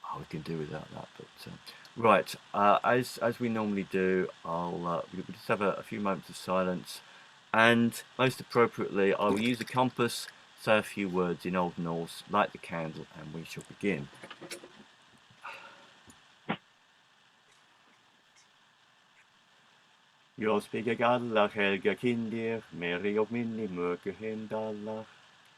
Oh, we can do without that, but right. As we normally do, we'll just have a few moments of silence, and most appropriately, I will use a compass, say a few words in Old Norse, light the candle, and we shall begin. Jag spigar gallar, helga kindir, meri och minni mörker hemdallar.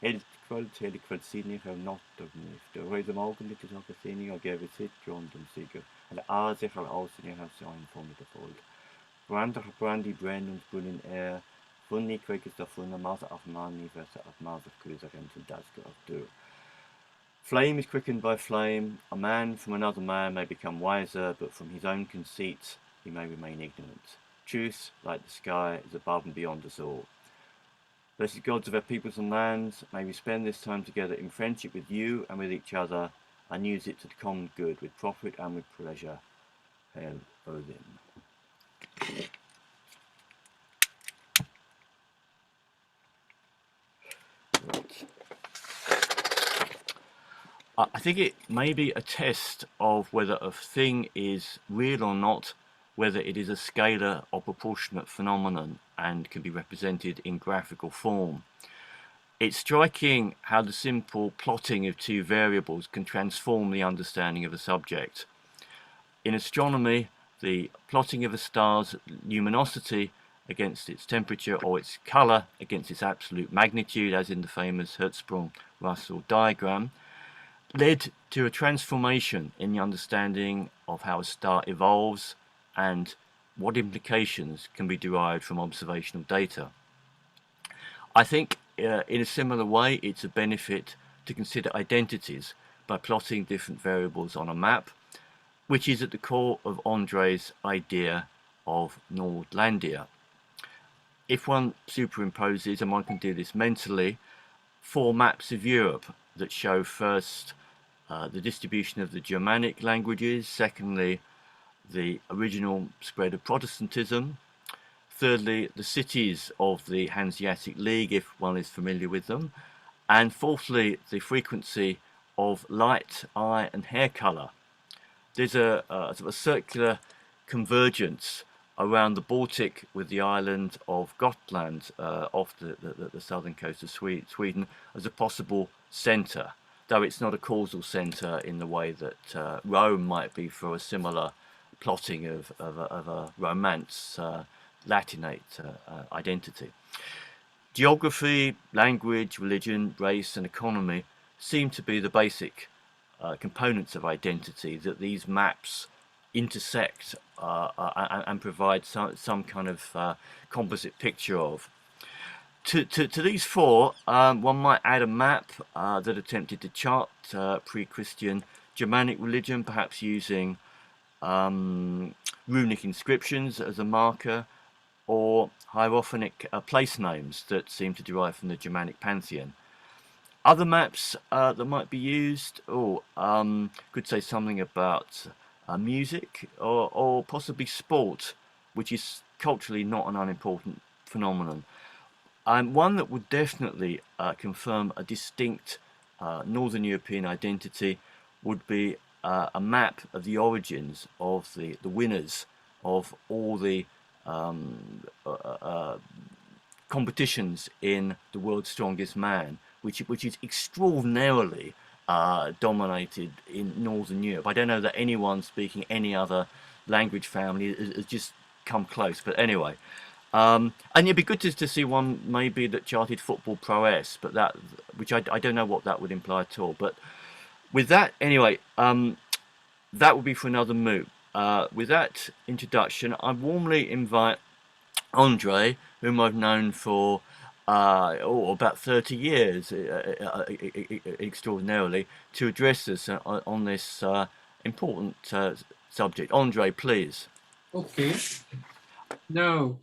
Helkvällsinnig av nattognyfter, röjde magen lite saker sinnig och gav sitt grondom sigur. Eller azig har avsinnig har sign formet of old. Brander brandy brandons bullen air, funny quickest of funna mother of money versa of mother cruiser and to dasker of do. Flame is quickened by flame. A man from another man may become wiser, but from his own conceit he may remain ignorant. Truth, like the sky, is above and beyond us all. Blessed gods of our peoples and lands, may we spend this time together in friendship with you and with each other, and use it to the common good, with profit and with pleasure. Hail Odin. Right. I think it may be a test of whether a thing is real or not, whether it is a scalar or proportionate phenomenon and can be represented in graphical form. It's striking how the simple plotting of two variables can transform the understanding of a subject. In astronomy, the plotting of a star's luminosity against its temperature or its colour against its absolute magnitude, as in the famous Hertzsprung-Russell diagram, led to a transformation in the understanding of how a star evolves and what implications can be derived from observational data. I think in a similar way, it's a benefit to consider identities by plotting different variables on a map, which is at the core of André's idea of Nordlandia. If one superimposes, and one can do this mentally, 4 maps of Europe that show first the distribution of the Germanic languages, secondly, the original spread of Protestantism, thirdly, the cities of the Hanseatic League, if one is familiar with them, and fourthly, the frequency of light, eye, and hair colour. There's a sort of a circular convergence around the Baltic with the island of Gotland off the southern coast of Sweden as a possible centre, though it's not a causal centre in the way that Rome might be for a similar plotting of a Romance Latinate identity. Geography, language, religion, race and economy seem to be the basic components of identity that these maps intersect and provide some kind of composite picture of. To these 4, one might add a map that attempted to chart pre-Christian Germanic religion, perhaps using runic inscriptions as a marker, or hierophonic place names that seem to derive from the Germanic pantheon. Other maps that might be used, could say something about music or possibly sport, which is culturally not an unimportant phenomenon. One that would definitely confirm a distinct Northern European identity would be a map of the origins of the winners of all the competitions in the World's Strongest Man, which is extraordinarily dominated in Northern Europe. I don't know that anyone speaking any other language family has just come close, but anyway. And it'd be good to see one maybe that charted football prowess, but which I don't know what that would imply at all. But with that, anyway, that would be for another Moot. With that introduction, I warmly invite André, whom I've known for about 30 years, extraordinarily, to address us on this important subject. André, please. Okay. No.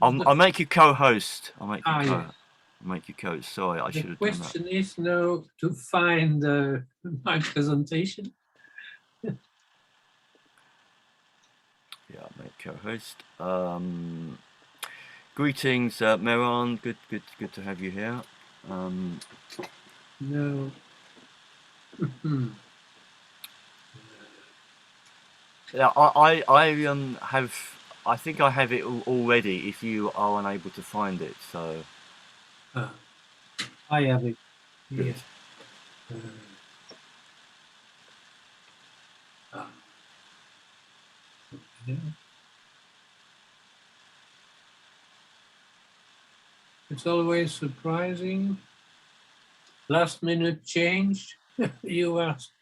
I'll make you co-host. I'll make you yes. make you co-host. Sorry, I should have done that. The question is now to find my presentation. Yeah, I'll make co-host. Greetings, Meron. Good to have you here. No. Yeah, I think I have it already. If you are unable to find it, so I have it good. here. Yeah. It's always surprising. Last minute change. You asked.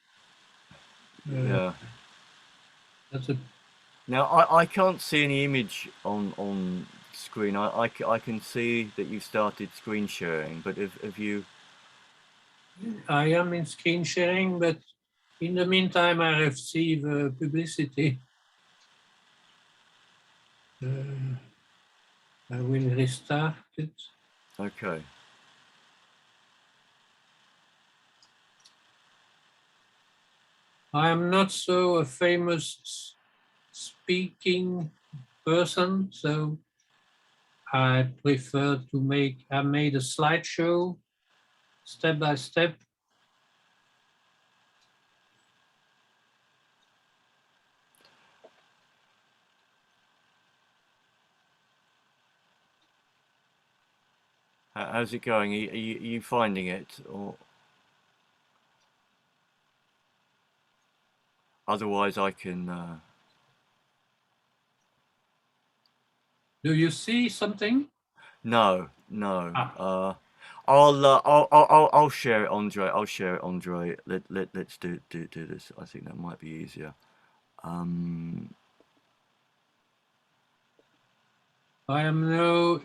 Yeah. That's a. Now I can't see any image on screen. I can see that you started screen sharing, but if you I am in screen sharing, but in the meantime, I receive publicity. I will restart it. okay. I am not so a famous speaking person, so I prefer to make. I made a slideshow step by step. How's it going? Are you finding it, or otherwise I can? Do you see something? No, no. I'll share it, Andre. I'll share it, Andre. Let's do this. I think that might be easier. I am now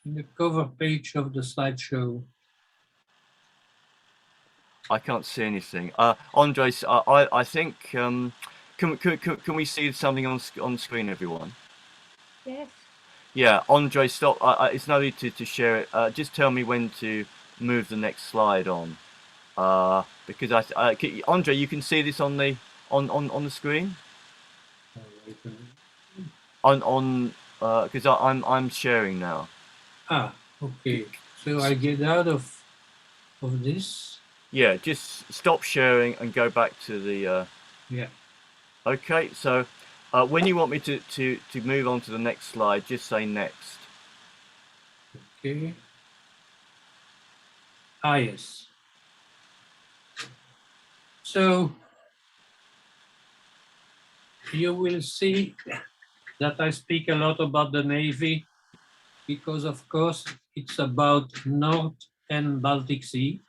in the cover page of the slideshow. I can't see anything. Andre, I think can we see something on screen, everyone? Yes. Yeah, Andre, stop. It's no need to share it. Just tell me when to move the next slide on. Because Andre, you can see this on the on the screen. On because I'm sharing now. Okay. So I get out of this. Yeah, just stop sharing and go back to the. Yeah. Okay, so when you want me to move on to the next slide, just say next. Okay. Yes. So you will see that I speak a lot about the Navy because, of course, it's about North and Baltic Sea.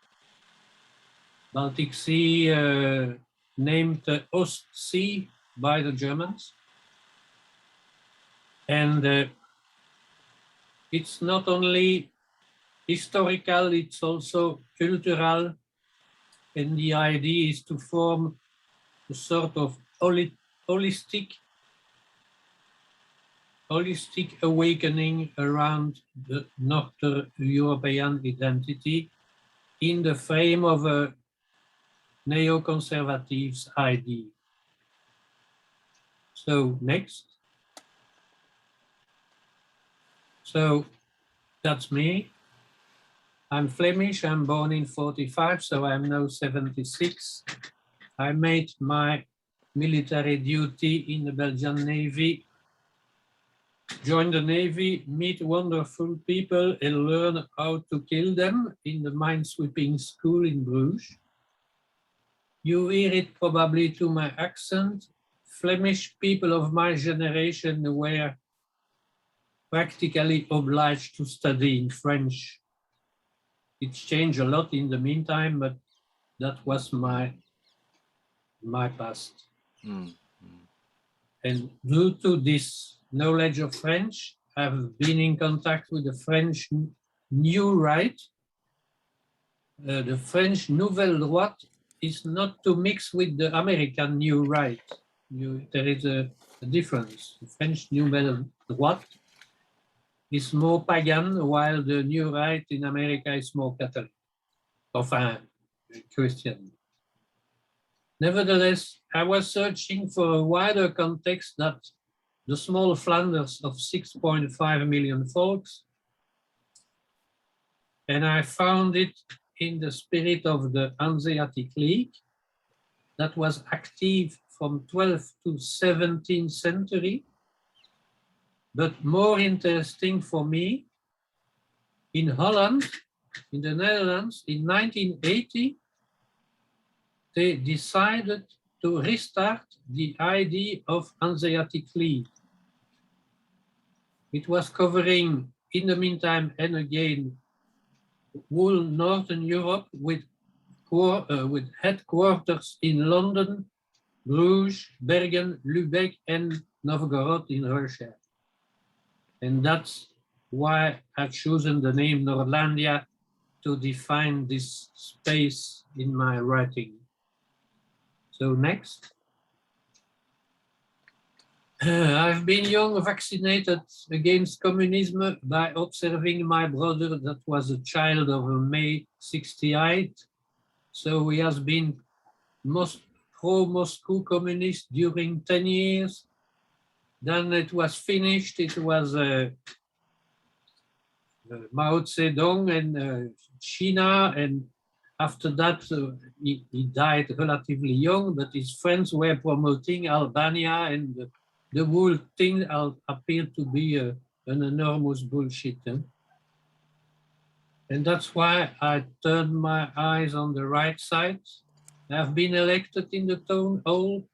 Baltic Sea named Ostsee by the Germans. And it's not only historical, it's also cultural. And the idea is to form a sort of holistic awakening around the Northern European identity in the frame of a neoconservatives idea. So next. So that's me. I'm Flemish, I'm born in 45, so I'm now 76. I made my military duty in the Belgian Navy, joined the Navy, meet wonderful people and learn how to kill them in the minesweeping school in Bruges. You hear it probably to my accent. Flemish people of my generation were practically obliged to study in French. It's changed a lot in the meantime, but that was my past. And due to this knowledge of French, I've been in contact with the French New Right. The French Nouvelle Droite is not to mix with the American New Right. There is a difference. The French Nouvelle Droite is more pagan, while the New Right in America is more Catholic, enfin, Christian. Nevertheless, I was searching for a wider context that the small Flanders of 6.5 million folks, and I found it in the spirit of the Hanseatic League, that was active from 12th to 17th century. But more interesting for me, in Holland, in the Netherlands, in 1980, they decided to restart the idea of Hanseatic League. It was covering, in the meantime and again, whole Northern Europe with headquarters in London, Bruges, Bergen, Lübeck, and Novgorod in Russia. And that's why I've chosen the name Nordlandia to define this space in my writing. So next. I've been young vaccinated against communism by observing my brother that was a child of May 68. So he has been pro-Moscow communist during 10 years. Then it was finished. It was Mao Zedong and China. And after that, he died relatively young, but his friends were promoting Albania, and the whole thing appeared to be an enormous bullshit. And that's why I turned my eyes on the right side. I've been elected in the town hall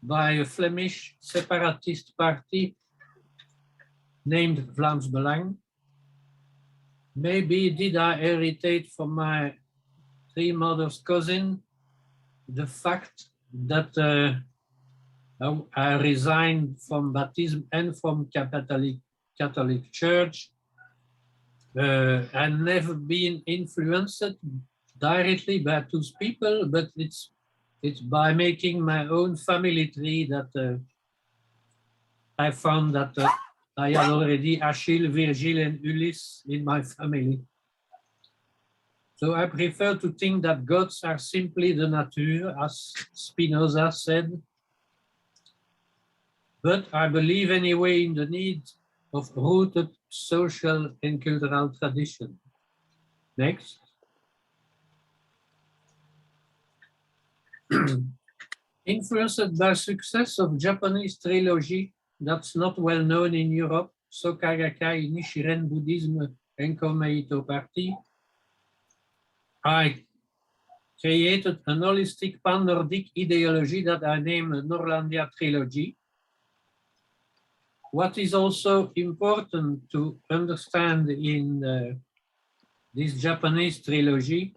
by a Flemish separatist party named Vlaams Belang. Maybe did I heritate from my three mothers' cousin the fact that I resigned from Baptism and from Catholic Church. I've never been influenced directly by those people, but it's by making my own family tree that I found that I had already Achille, Virgil, and Ulysse in my family. So I prefer to think that gods are simply the nature, as Spinoza said. But I believe anyway in the need of rooted social and cultural tradition. Next. Influenced by success of Japanese trilogy that's not well known in Europe, Soka Gakkai, Nichiren Buddhism, and Komeito Party, I created an holistic pan-Nordic ideology that I named Nordlandia Trilogy. What is also important to understand in this Japanese trilogy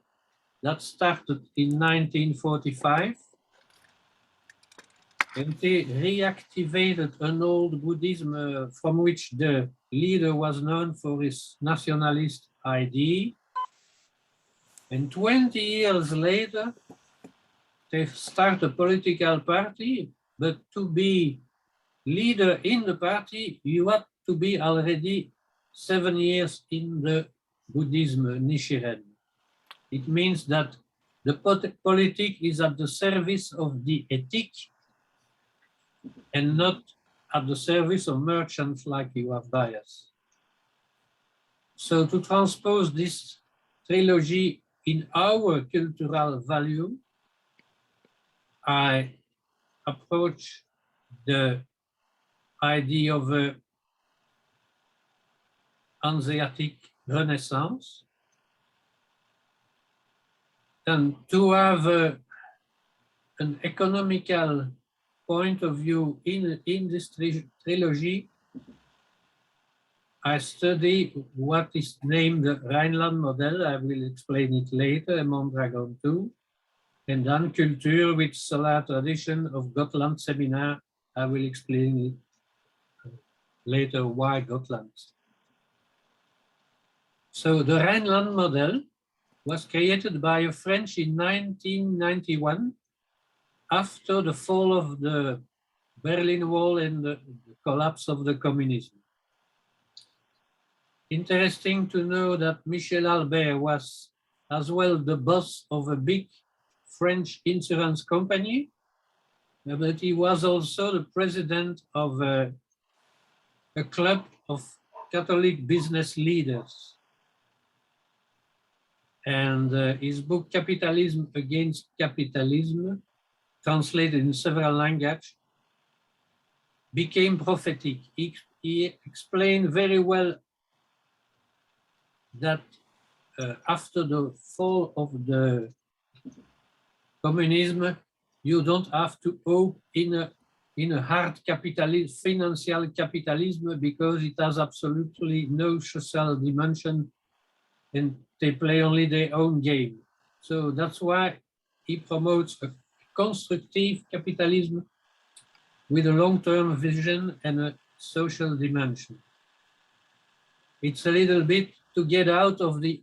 that started in 1945, and they reactivated an old Buddhism from which the leader was known for his nationalist idea. And 20 years later, they start a political party, but to be leader in the party, you have to be already 7 years in the Buddhism Nichiren. It means that the politic is at the service of the ethic and not at the service of merchants like you have bias. So to transpose this trilogy in our cultural value, I approach the idea of a Hanseatic Renaissance, and to have an economical point of view in this trilogy, I study what is named the Rhineland model. I will explain it later, Mondragon 2. And then culture with solar tradition of Gotland seminar. I will explain it later why Gotland. So the Rhineland model was created by a French in 1991 after the fall of the Berlin Wall and the collapse of the communism. Interesting to know that Michel Albert was as well the boss of a big French insurance company, but he was also the president of a club of Catholic business leaders. And his book, Capitalism Against Capitalism, translated in several languages, became prophetic. He explained very well that after the fall of the communism, you don't have to hope in a hard capitalism, financial capitalism, because it has absolutely no social dimension and they play only their own game. So that's why he promotes a constructive capitalism with a long-term vision and a social dimension. It's a little bit to get out of the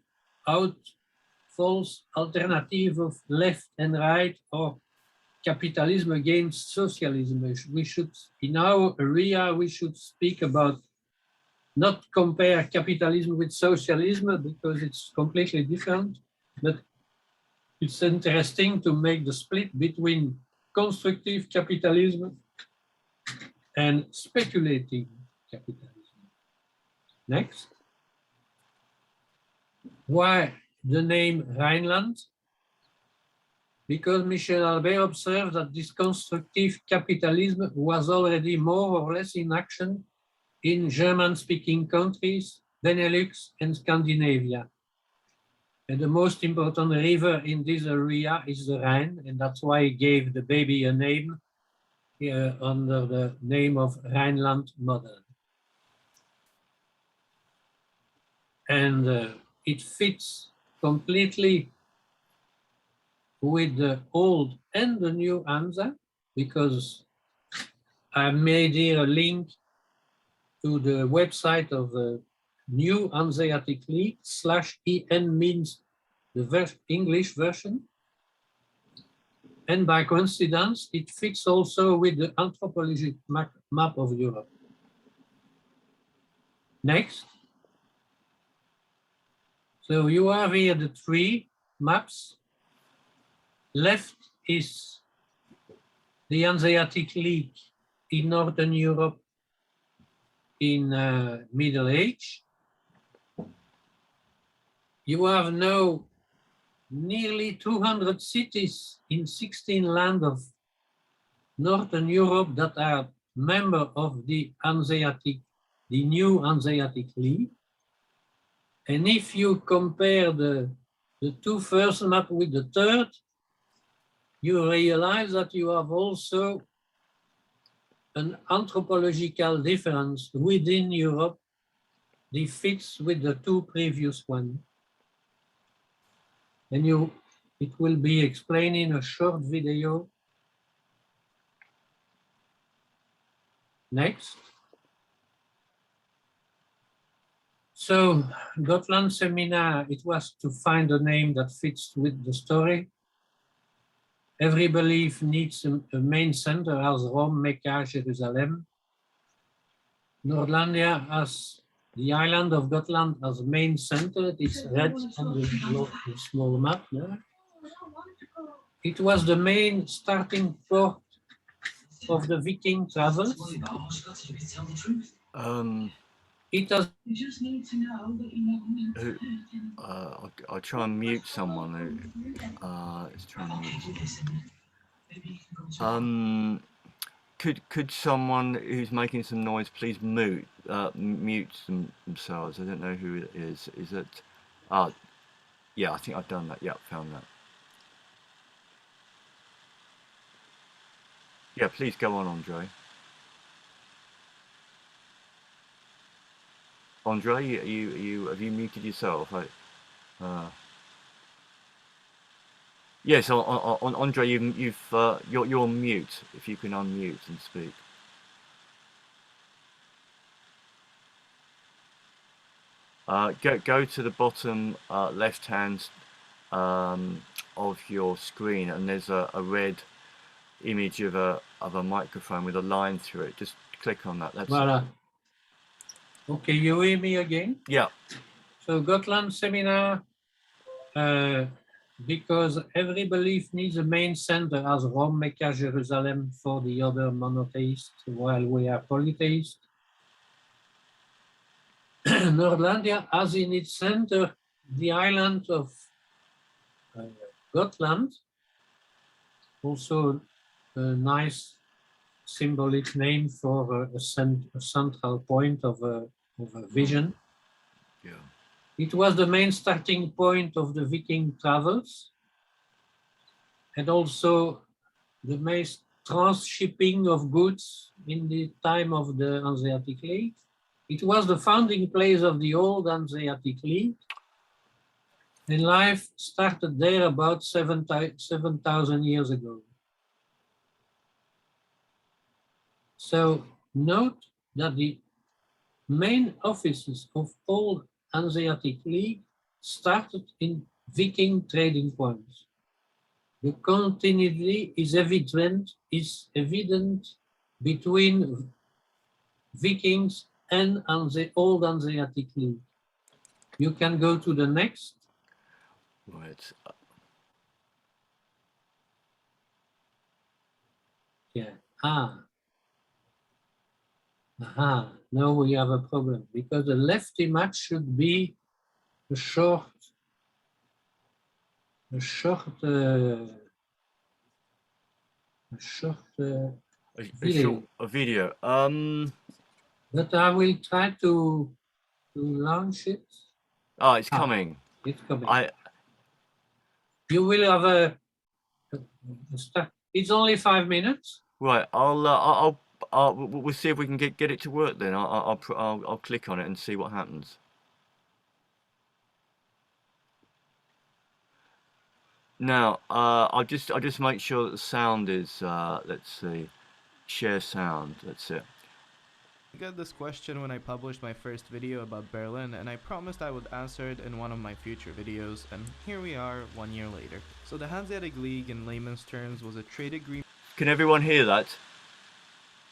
false alternative of left and right or capitalism against socialism. We should, in our area, we should speak about not compare capitalism with socialism because it's completely different, but it's interesting to make the split between constructive capitalism and speculative capitalism. Next. Why the name Rhineland? Because Michel Albert observed that this constructive capitalism was already more or less in action in German-speaking countries, Benelux and Scandinavia. And the most important river in this area is the Rhine, and that's why he gave the baby a name under the name of Rhineland model. And it fits completely with the old and the new Hansa, because I made here a link to the website of the new Hanseatic League /EN means the English version. And by coincidence, it fits also with the anthropology map of Europe. Next. So you have here the three maps. Left is the Hanseatic League in Northern Europe in Middle Age. You have now nearly 200 cities in 16 lands of Northern Europe that are members of the new Hanseatic League. And if you compare the two first maps with the third, you realize that you have also an anthropological difference within Europe that fits with the two previous ones. And it will be explained in a short video. Next. So, Gotland seminar, it was to find a name that fits with the story. Every belief needs a main center as Rome, Mecca, Jerusalem. Nordlandia has the island of Gotland as main center. It is red on the small map there. It was the main starting port of the Viking travels. It has. You just need to know that you know. I'll try and mute someone who is trying to mute. Could someone who's making some noise please mute themselves? I don't know who it is. Is it? Yeah, I think I've done that. Yeah, found that. Yeah, please go on, Andre. Andre, have you muted yourself? Yes, Andre, you're on mute. If you can unmute and speak. Go to the bottom left hand of your screen, and there's a red image of a microphone with a line through it. Just click on that. That's voilà. Okay, you hear me again? Yeah. So Gotland seminar, because every belief needs a main center as Rome, Mecca, Jerusalem for the other monotheists, while we are polytheists. Nordlandia has in its center the island of Gotland, also a nice symbolic name for a central point of a vision. Yeah. It was the main starting point of the Viking travels, and also the main transshipping of goods in the time of the Hanseatic League. It was the founding place of the old Hanseatic League, and life started there about 7,000 years ago. So note that the main offices of old Hanseatic League started in Viking trading points. The continuity is evident between Vikings and the old Hanseatic League. You can go to the next. Right. Yeah. Now we have a problem because the left image should be a short A video. video. But I will try to launch it. Oh, it's coming. It's coming. I You will have a start. It's only 5 minutes. Right. We'll see if we can get it to work. Then I'll click on it and see what happens. Now, I'll just make sure that the sound is. Let's see, share sound. That's it. I got this question when I published my first video about Berlin, and I promised I would answer it in one of my future videos, and here we are 1 year later. So the Hanseatic League in layman's terms was a trade agreement. Can everyone hear that?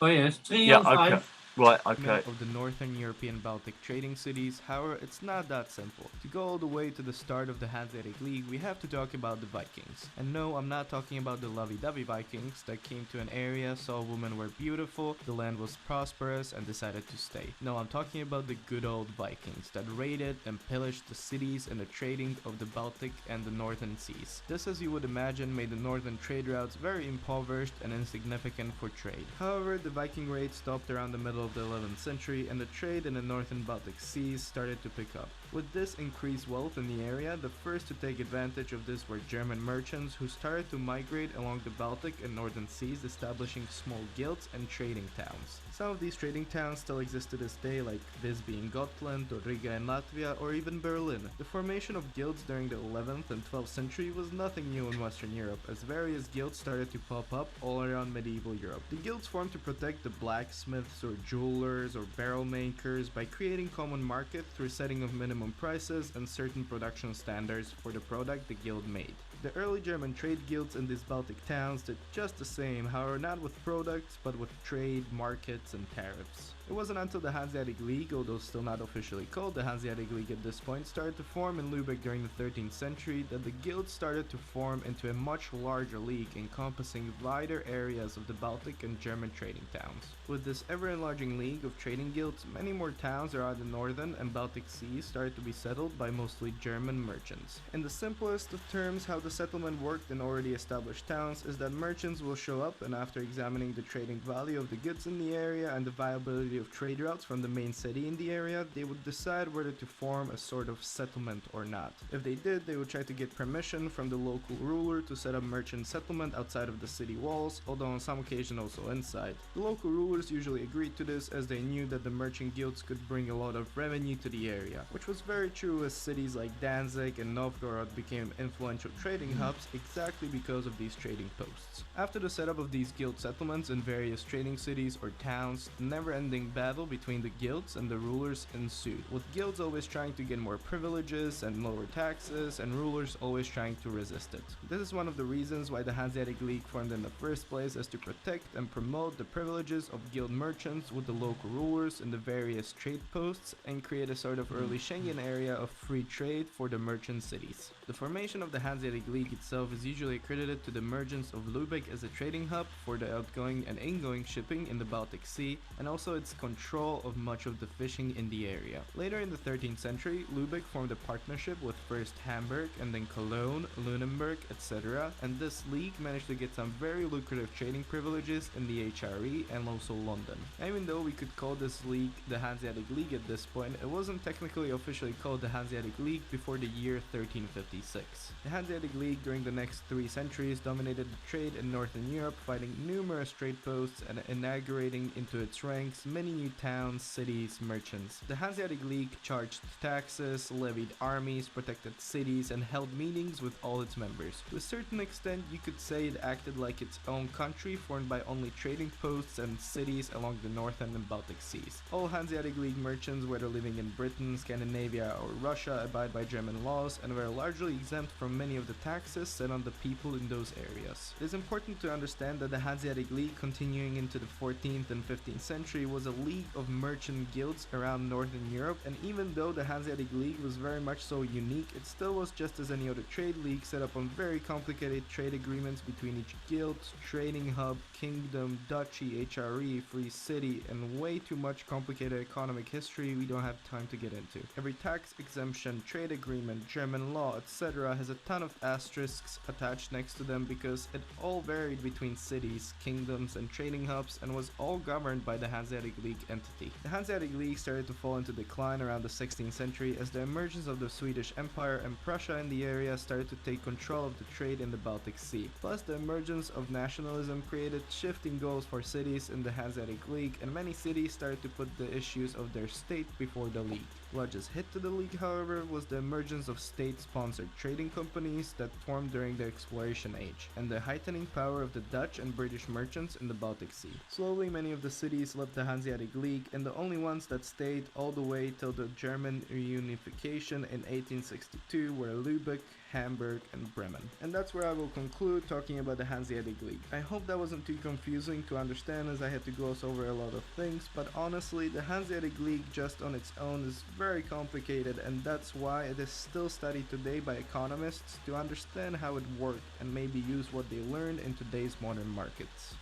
Oh yes, 3 Yeah. or 5. Okay. Right. Okay. Of the Northern European Baltic trading cities. However, it's not that simple. To go all the way to the start of the Hanseatic League, we have to talk about the Vikings. And no, I'm not talking about the lovey-dovey Vikings that came to an area, saw women were beautiful, the land was prosperous, and decided to stay. No, I'm talking about the good old Vikings that raided and pillaged the cities and the trading of the Baltic and the northern seas. This, as you would imagine, made the northern trade routes very impoverished and insignificant for trade. However, the Viking raid stopped around the middle of the 11th century, and the trade in the northern Baltic seas started to pick up. With this increased wealth in the area, the first to take advantage of this were German merchants who started to migrate along the Baltic and northern seas, establishing small guilds and trading towns. Some of these trading towns still exist to this day, like Visby in Gotland, or Riga in Latvia, or even Berlin. The formation of guilds during the 11th and 12th century was nothing new in Western Europe, as various guilds started to pop up all around medieval Europe. The guilds formed to protect the blacksmiths or jewelers or barrel makers by creating common market through setting of minimum prices and certain production standards for the product the guild made. The early German trade guilds in these Baltic towns did just the same, however not with products but with trade, markets and tariffs. It wasn't until the Hanseatic League, although still not officially called the Hanseatic League at this point, started to form in Lübeck during the 13th century that the guilds started to form into a much larger league encompassing wider areas of the Baltic and German trading towns. With this ever-enlarging league of trading guilds, many more towns around the northern and Baltic seas started to be settled by mostly German merchants. In the simplest of terms, how the settlement worked in already established towns is that merchants will show up, and after examining the trading value of the goods in the area and the viability of trade routes from the main city in the area, they would decide whether to form a sort of settlement or not. If they did, they would try to get permission from the local ruler to set up merchant settlement outside of the city walls, although on some occasion also inside. The local rulers usually agreed to this as they knew that the merchant guilds could bring a lot of revenue to the area, which was very true as cities like Danzig and Novgorod became influential trading hubs exactly because of these trading posts. After the setup of these guild settlements in various trading cities or towns, the never-ending battle between the guilds and the rulers ensued, with guilds always trying to get more privileges and lower taxes, and rulers always trying to resist it. This is one of the reasons why the Hanseatic League formed in the first place, as to protect and promote the privileges of guild merchants with the local rulers in the various trade posts and create a sort of early Schengen area of free trade for the merchant cities. The formation of the Hanseatic League itself is usually credited to the emergence of Lübeck as a trading hub for the outgoing and ingoing shipping in the Baltic Sea, and also its Danes control of much of the fishing in the area. Later in the 13th century, Lübeck formed a partnership with first Hamburg and then Cologne, Lunenburg, etc. And this league managed to get some very lucrative trading privileges in the HRE and also London. And even though we could call this league the Hanseatic League at this point, it wasn't technically officially called the Hanseatic League before the year 1356. The Hanseatic League during the next 3 centuries dominated the trade in Northern Europe, fighting numerous trade posts and inaugurating into its ranks many new towns, cities, merchants. The Hanseatic League charged taxes, levied armies, protected cities, and held meetings with all its members. To a certain extent, you could say it acted like its own country, formed by only trading posts and cities along the Northern and Baltic seas. All Hanseatic League merchants, whether living in Britain, Scandinavia, or Russia, abide by German laws and were largely exempt from many of the taxes set on the people in those areas. It is important to understand that the Hanseatic League, continuing into the 14th and 15th century, was a league of merchant guilds around Northern Europe, and even though the Hanseatic League was very much so unique, it still was just as any other trade league, set up on very complicated trade agreements between each guild, trading hub, kingdom, duchy, HRE, free city, and way too much complicated economic history we don't have time to get into. Every tax exemption, trade agreement, German law, etc. has a ton of asterisks attached next to them because it all varied between cities, kingdoms, and trading hubs, and was all governed by the Hanseatic League entity. The Hanseatic League started to fall into decline around the 16th century as the emergence of the Swedish Empire and Prussia in the area started to take control of the trade in the Baltic Sea. Plus, the emergence of nationalism created shifting goals for cities in the Hanseatic League, and many cities started to put the issues of their state before the league. Largest hit to the league, however, was the emergence of state-sponsored trading companies that formed during the exploration age, and the heightening power of the Dutch and British merchants in the Baltic Sea. Slowly, many of the cities left the Hanseatic League, and the only ones that stayed all the way till the German reunification in 1862 were Lübeck, Hamburg, and Bremen. And that's where I will conclude talking about the Hanseatic League. I hope that wasn't too confusing to understand, as I had to gloss over a lot of things, but honestly, the Hanseatic League just on its own is very complicated, and that's why it is still studied today by economists to understand how it worked and maybe use what they learned in today's modern markets.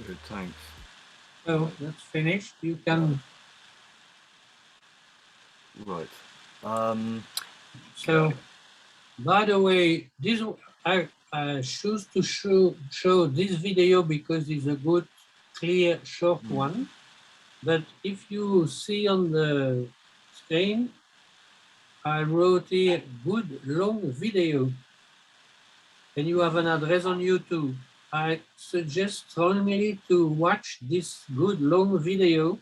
Good, thanks. So that's finished. You can. Right. So, by the way, this I choose to show this video because it's a good, clear, short one. But if you see on the screen, I wrote here good long video, and you have an address on YouTube. I suggest strongly to watch this good long video.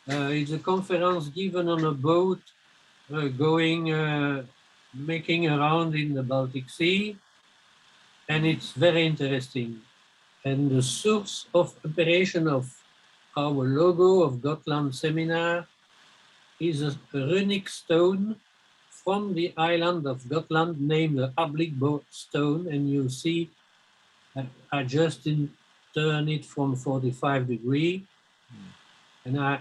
It's a conference given on a boat making around in the Baltic Sea, and it's very interesting. And the source of operation of our logo of Gotland Seminar is a runic stone from the island of Gotland named the Ablickbo stone, and you see I just turn it from 45 degrees, and I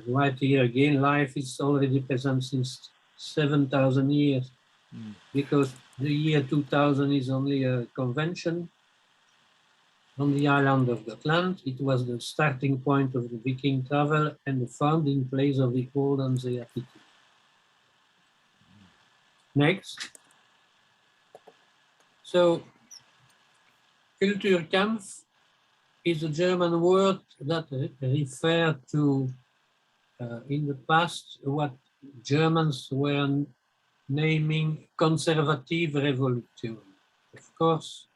write here again, life is already present since 7,000 years, because the year 2000 is only a convention on the island of Gotland. It was the starting point of the Viking travel and the founding place of the old Hanseatic League. Next. So, Kulturkampf is a German word that refers to, in the past, what Germans were naming conservative revolution. Of course,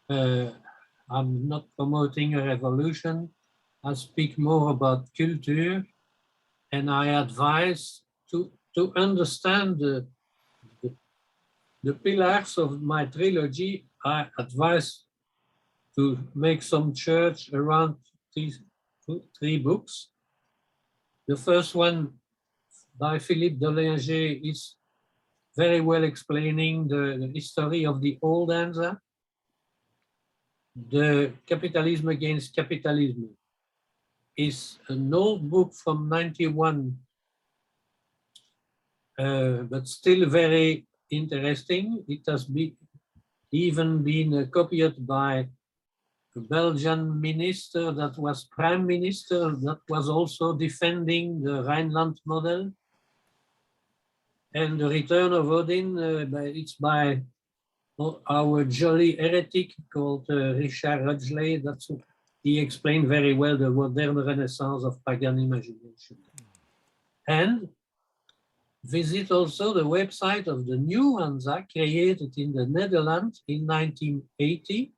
I'm not promoting a revolution. I speak more about culture, and I advise to understand the pillars of my trilogy. I advise to make some church around three books. The first one by Philippe Dollinger is very well explaining the history of the old Hansa, the Capitalism Against Capitalism. Is an old book from 91, but still very interesting. It has even been copied by Belgian minister that was prime minister that was also defending the Rhineland model. And the return of Odin, it's by our jolly heretic called Richard Rudgley. He explained very well the modern renaissance of pagan imagination. And visit also the website of the new Hansa created in the Netherlands in 1980.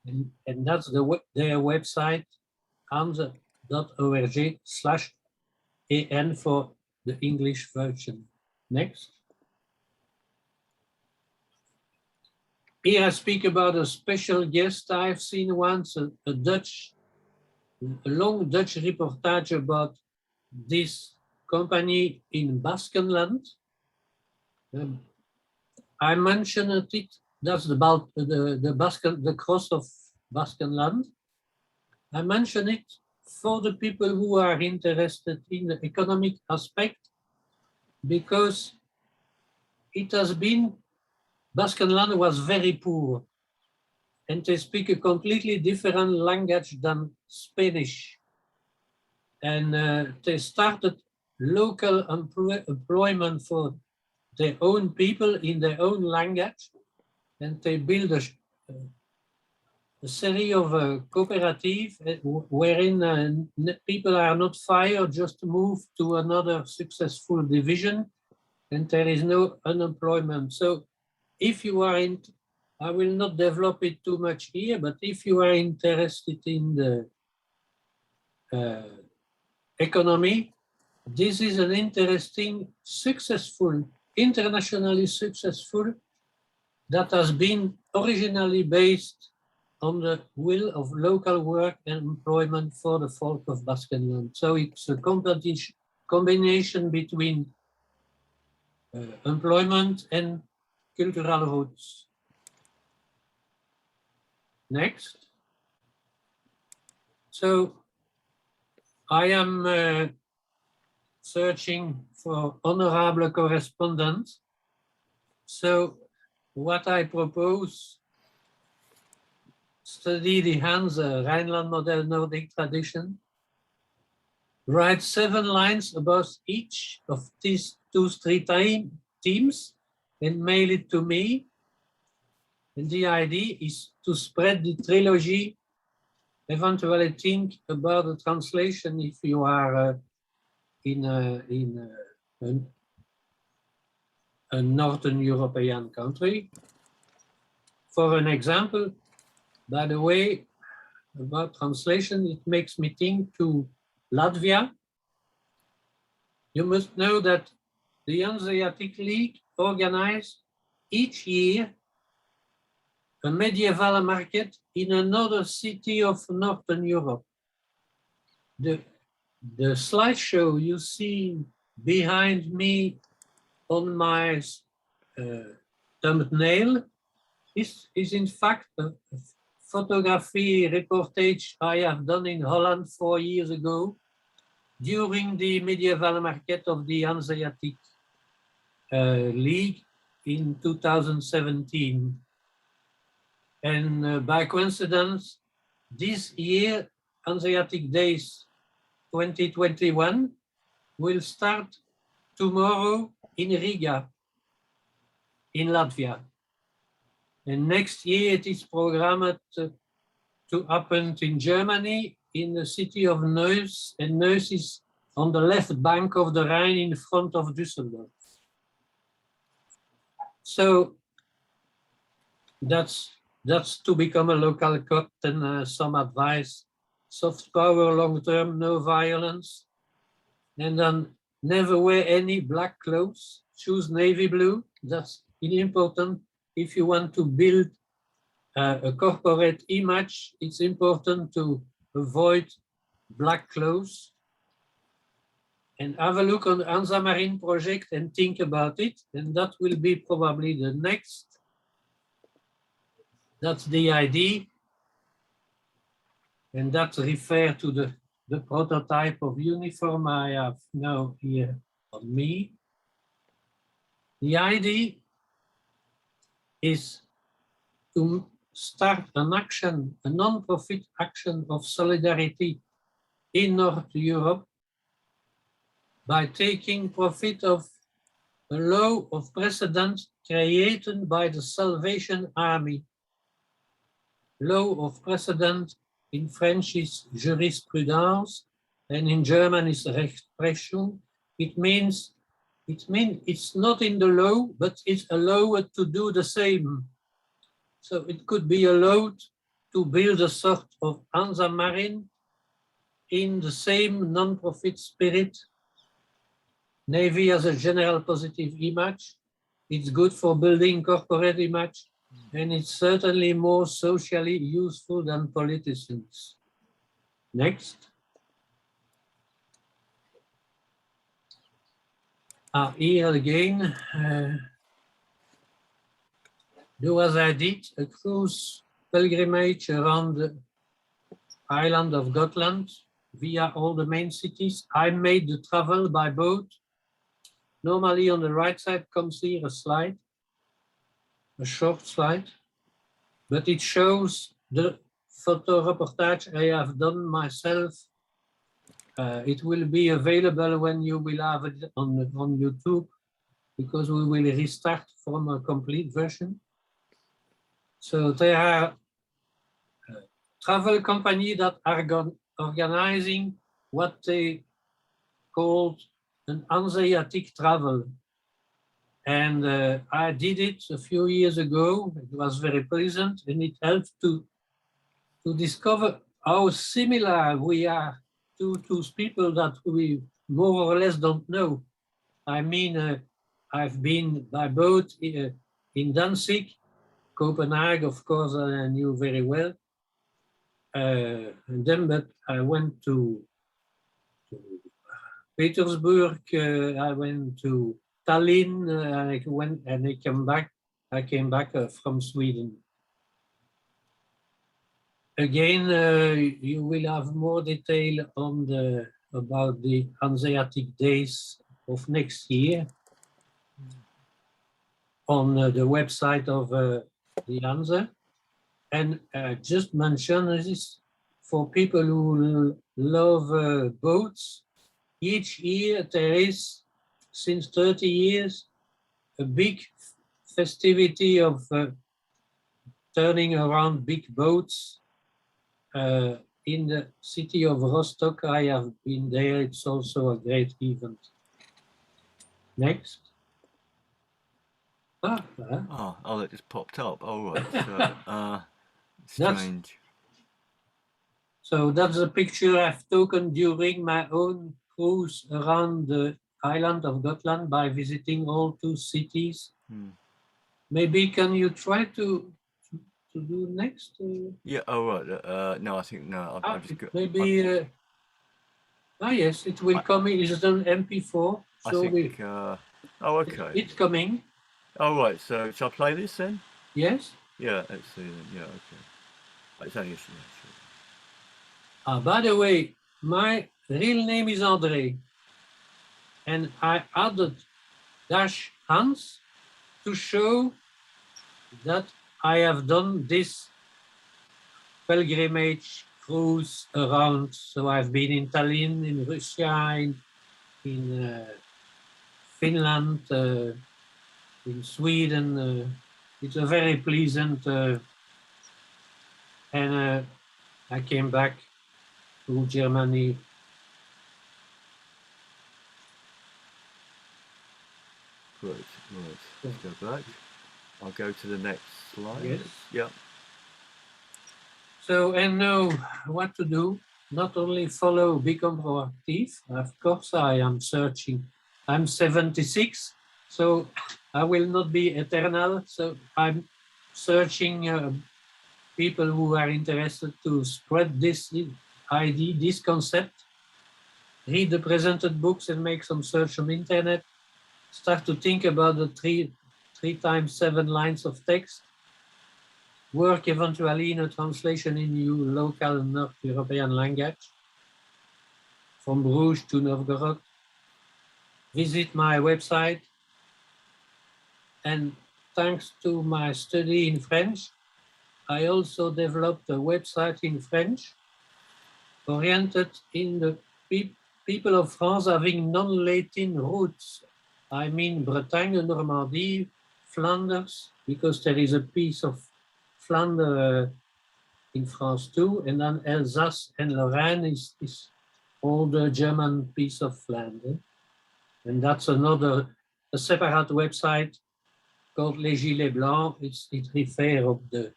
And that's their website, hansa.org/en for the English version. Next. Here I speak about a special guest I've seen once, a long Dutch reportage about this company in Baskenland. I mentioned it, that's about the cross of Baskenland. I mention it for the people who are interested in the economic aspect, because it has been, Baskenland was very poor and they speak a completely different language than Spanish. And they started local employment for their own people in their own language, and they build a series of cooperatives wherein people are not fired, just move to another successful division, and there is no unemployment. So if you are in, I will not develop it too much here, but if you are interested in the economy, this is an interesting, successful, internationally successful, that has been originally based on the will of local work and employment for the folk of Baskenland. So it's a combination between employment and cultural roots. Next. So I am searching for honorable correspondents. So what I propose, study the Hansa Rhineland model Nordic tradition, write 7 lines about each of these 2-3 teams and mail it to me. And the idea is to spread the trilogy, eventually think about the translation if you are in a Northern European country. For an example, by the way, about translation, it makes me think to Latvia. You must know that the Hanseatic League organizes each year a medieval market in another city of Northern Europe. The slideshow you see behind me on my thumbnail is in fact a photography reportage I have done in Holland 4 years ago during the medieval market of the Hanseatic League in 2017. And by coincidence, this year, Hanseatic Days 2021 will start tomorrow in Riga, in Latvia. And next year it is programmed to happen in Germany, in the city of Neuss, and Neuss is on the left bank of the Rhine in front of Düsseldorf. So that's to become a local captain, some advice, soft power, long-term, no violence, and then never wear any black clothes, choose navy blue. That's important. If you want to build a corporate image, it's important to avoid black clothes. And have a look on the Hansa Marine project and think about it. And that will be probably the next. That's the idea. And that refers to the prototype of uniform I have now here on me. The idea is to start an action, a non-profit action of solidarity in North Europe by taking profit of a law of precedent created by the Salvation Army. Law of precedent in French is jurisprudence, and in German is Rechtsprechung. It means it's not in the law, but it's allowed to do the same. So it could be allowed to build a sort of Hansa Marine in the same non-profit spirit. Navy has a general positive image. It's good for building corporate image, and it's certainly more socially useful than politicians. Next. Here again, do as I did, a cruise pilgrimage around the island of Gotland via all the main cities. I made the travel by boat. Normally on the right side comes here a slide, a short slide, but it shows the photo reportage I have done myself. It will be available when you will have it on YouTube, because we will restart from a complete version. So there are travel companies that are organizing what they called an Hanseatic travel. And I did it a few years ago. It was very pleasant, and it helped to discover how similar we are to people that we more or less don't know. I mean, I've been by boat in Danzig, Copenhagen, of course, I knew very well. And then, but I went to Petersburg, I went to Tallinn, I went and I came back. I came back from Sweden. Again, you will have more detail on about the Hanseatic days of next year on the website of the Hansa. And just mention this for people who love boats. Each year there is, since 30 years, a big festivity of turning around big boats in the city of Rostock. I have been there. It's also a great event. Next. Oh, that just popped up. All right. So, strange. So that's a picture I've taken during my own cruise around the island of Gotland by visiting all two cities. Maybe can you try to do next? Yeah. Oh right. No, I think no. I've just got, maybe. Yes, it will come in. It's an MP4. So I think. Oh, okay. It's coming. Oh right. So shall I play this then? Yes. Yeah. Let's see. Yeah. Okay. It's only By the way, my real name is André, and I added -Hans to show that I have done this pilgrimage cruise around. So I've been in Tallinn, in Russia, in Finland, in Sweden. It's a very pleasant, and I came back to Germany. Right. Let's go back. I'll go to the next slide. Yes. Yeah. So, and know what to do. Not only follow, become proactive. Of course, I am searching. I'm 76, so I will not be eternal. So I'm searching people who are interested to spread this idea, this concept. Read the presented books and make some search on the internet. Start to think about the 3 times 7 lines of text. Work eventually in a translation in your local North European language, from Bruges to Novgorod. Visit my website, and thanks to my study in French, I also developed a website in French oriented in the people of France having non-Latin roots. I mean Bretagne, Normandy, Flanders, because there is a piece of Flanders in France too, and then Alsace and Lorraine is all the German piece of Flanders. And that's a separate website called Les Gilets Blancs. It refers op de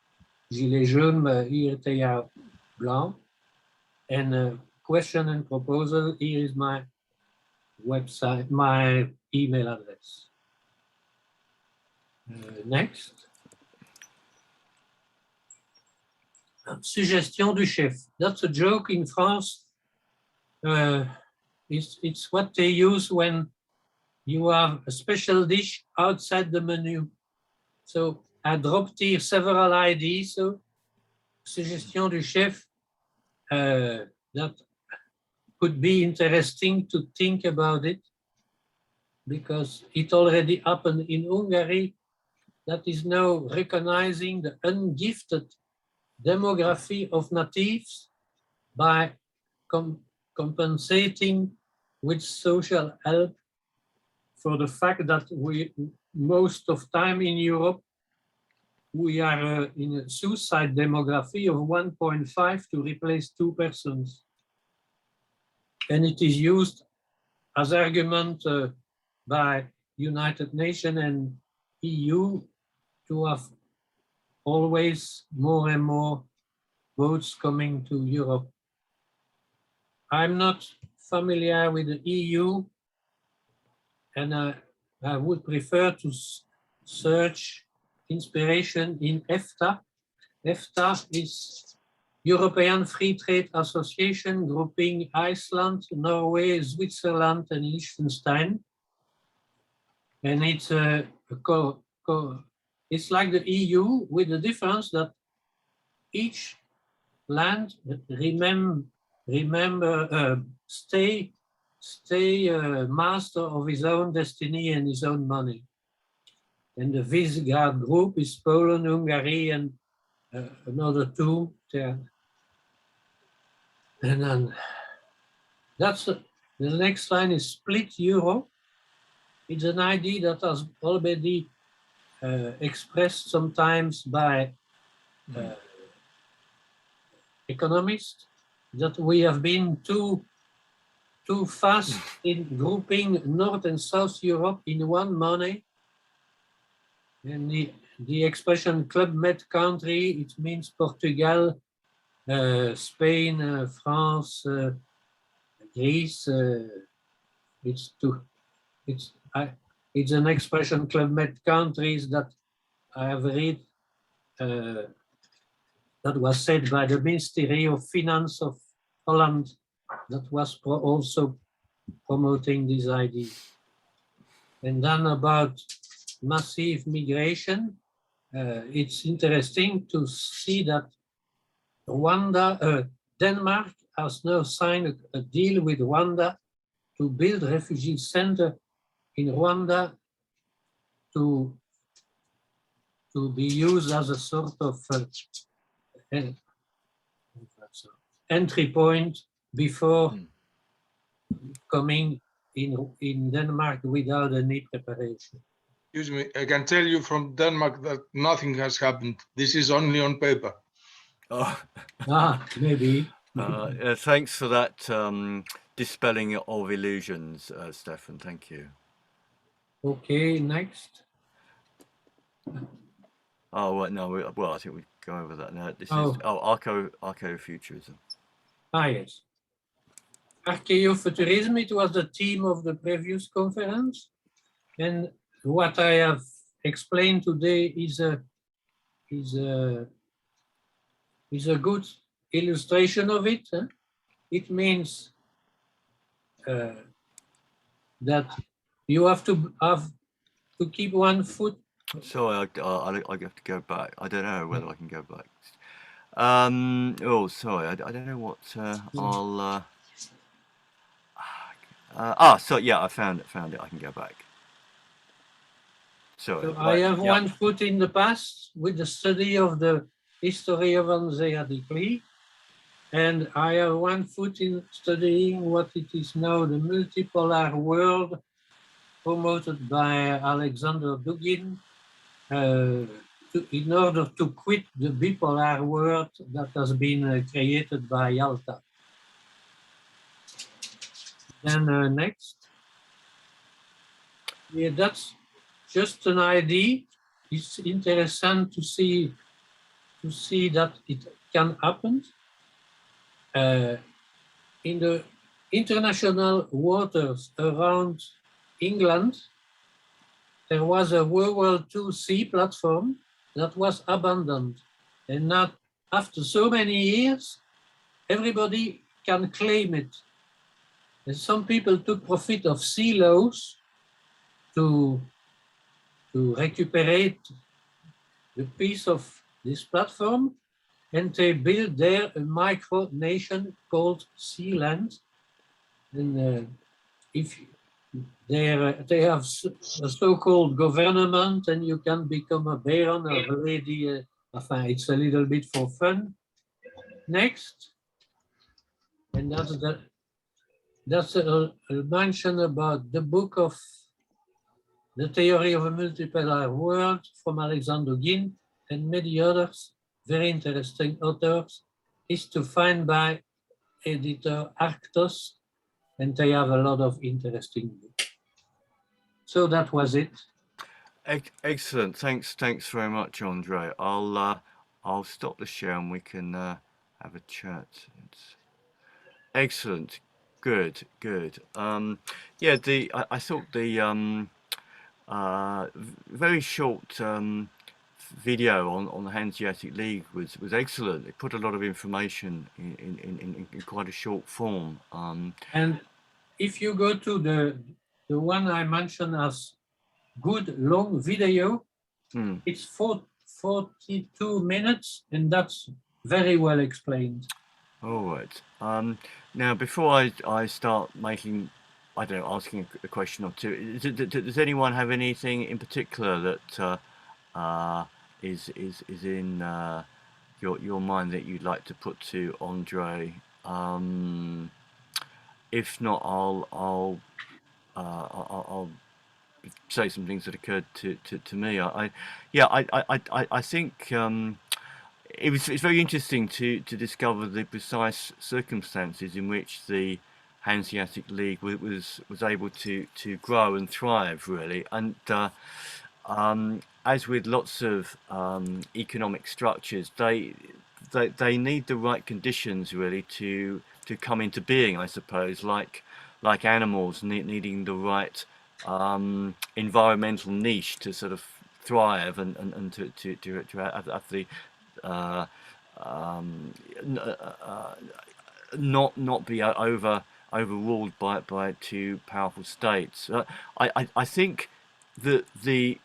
Gilets jaunes, maar hier het ja blanc. And question and proposal, here is my website, my email address. Next. Suggestion du chef. That's a joke in France. It's what they use when you have a special dish outside the menu. So I dropped here several ideas. So suggestion du chef, that could be interesting to think about it, because it already happened in Hungary. That is now recognizing the ungifted demography of natives by compensating with social help for the fact that most of time in Europe, we are in a suicide demography of 1.5 to replace 2 persons. And it is used as argument by United Nations and EU to have always more and more boats coming to Europe. I'm not familiar with the EU, and I would prefer to search inspiration in EFTA. EFTA is European Free Trade Association, grouping Iceland, Norway, Switzerland, and Liechtenstein. And it's it's like the EU, with the difference that each land stay master of his own destiny and his own money. And the Visegrad group is Poland, Hungary, and another 2 there. And then that's the next line is split Europe. It's an idea that has already expressed sometimes by economists, that we have been too fast in grouping North and South Europe in one money. And the expression Club Med country, it means Portugal, Spain, France, Greece. It's an expression Club Med countries that I have read that was said by the Ministry of Finance of Holland, that was also promoting this idea. And then about massive migration, it's interesting to see that Denmark has now signed a deal with Rwanda to build refugee center in Rwanda to be used as a sort of entry point before coming in Denmark without any preparation. Excuse me, I can tell you from Denmark that nothing has happened. This is only on paper. Oh. Maybe. Thanks for that dispelling of illusions, Stefan. Thank you. Okay, next. Oh, well, no, well, I think we go over that now. This is archaeofuturism. Yes. Archaeofuturism, it was the theme of the previous conference. And what I have explained today is a good illustration of it. It means that you have to keep one foot. Sorry, I have to go back. I don't know whether I can go back. Oh, sorry, I don't know what I'll. So yeah, I found it. I can go back. Sorry. So I have one foot in the past with the study of the history of Hanseatic League, and I have one foot in studying what it is now the multipolar world promoted by Alexander Dugin in order to quit the bipolar world that has been created by Yalta. Then next. Yeah, that's just an idea. It's interesting to see that it can happen. In the international waters around England, there was a World War II sea platform that was abandoned. And not after so many years, everybody can claim it. And some people took profit of sea lows to recuperate the piece of this platform, and they built there a micro nation called Sealand. And if they have a so-called government, and you can become a baron or a lady. Enfin, it's a little bit for fun. Next, and that's a mention about the book of The Theory of a Multipolar World from Alexander Dugin and many others, very interesting authors, is to find by editor Arctos, and they have a lot of interesting books. So that was it. Excellent. Thanks very much, Andre. I'll stop the share and we can have a chat. It's excellent. Good. Yeah, I thought the very short video on the Hanseatic League was excellent. It put a lot of information in quite a short form. And if you go to the one I mentioned as good long video, it's 42 minutes, and that's very well explained. All right. Now, before I start making, I don't know, asking a question or two, does anyone have anything in particular that is in your mind that you'd like to put to Andre? If not, I'll say some things that occurred to me. I think it's very interesting to discover the precise circumstances in which the Hanseatic League was able to grow and thrive, really. And as with lots of economic structures, they need the right conditions really to come into being, I suppose, like animals needing the right environmental niche to sort of thrive and to have the not be overruled by too powerful states. I think that the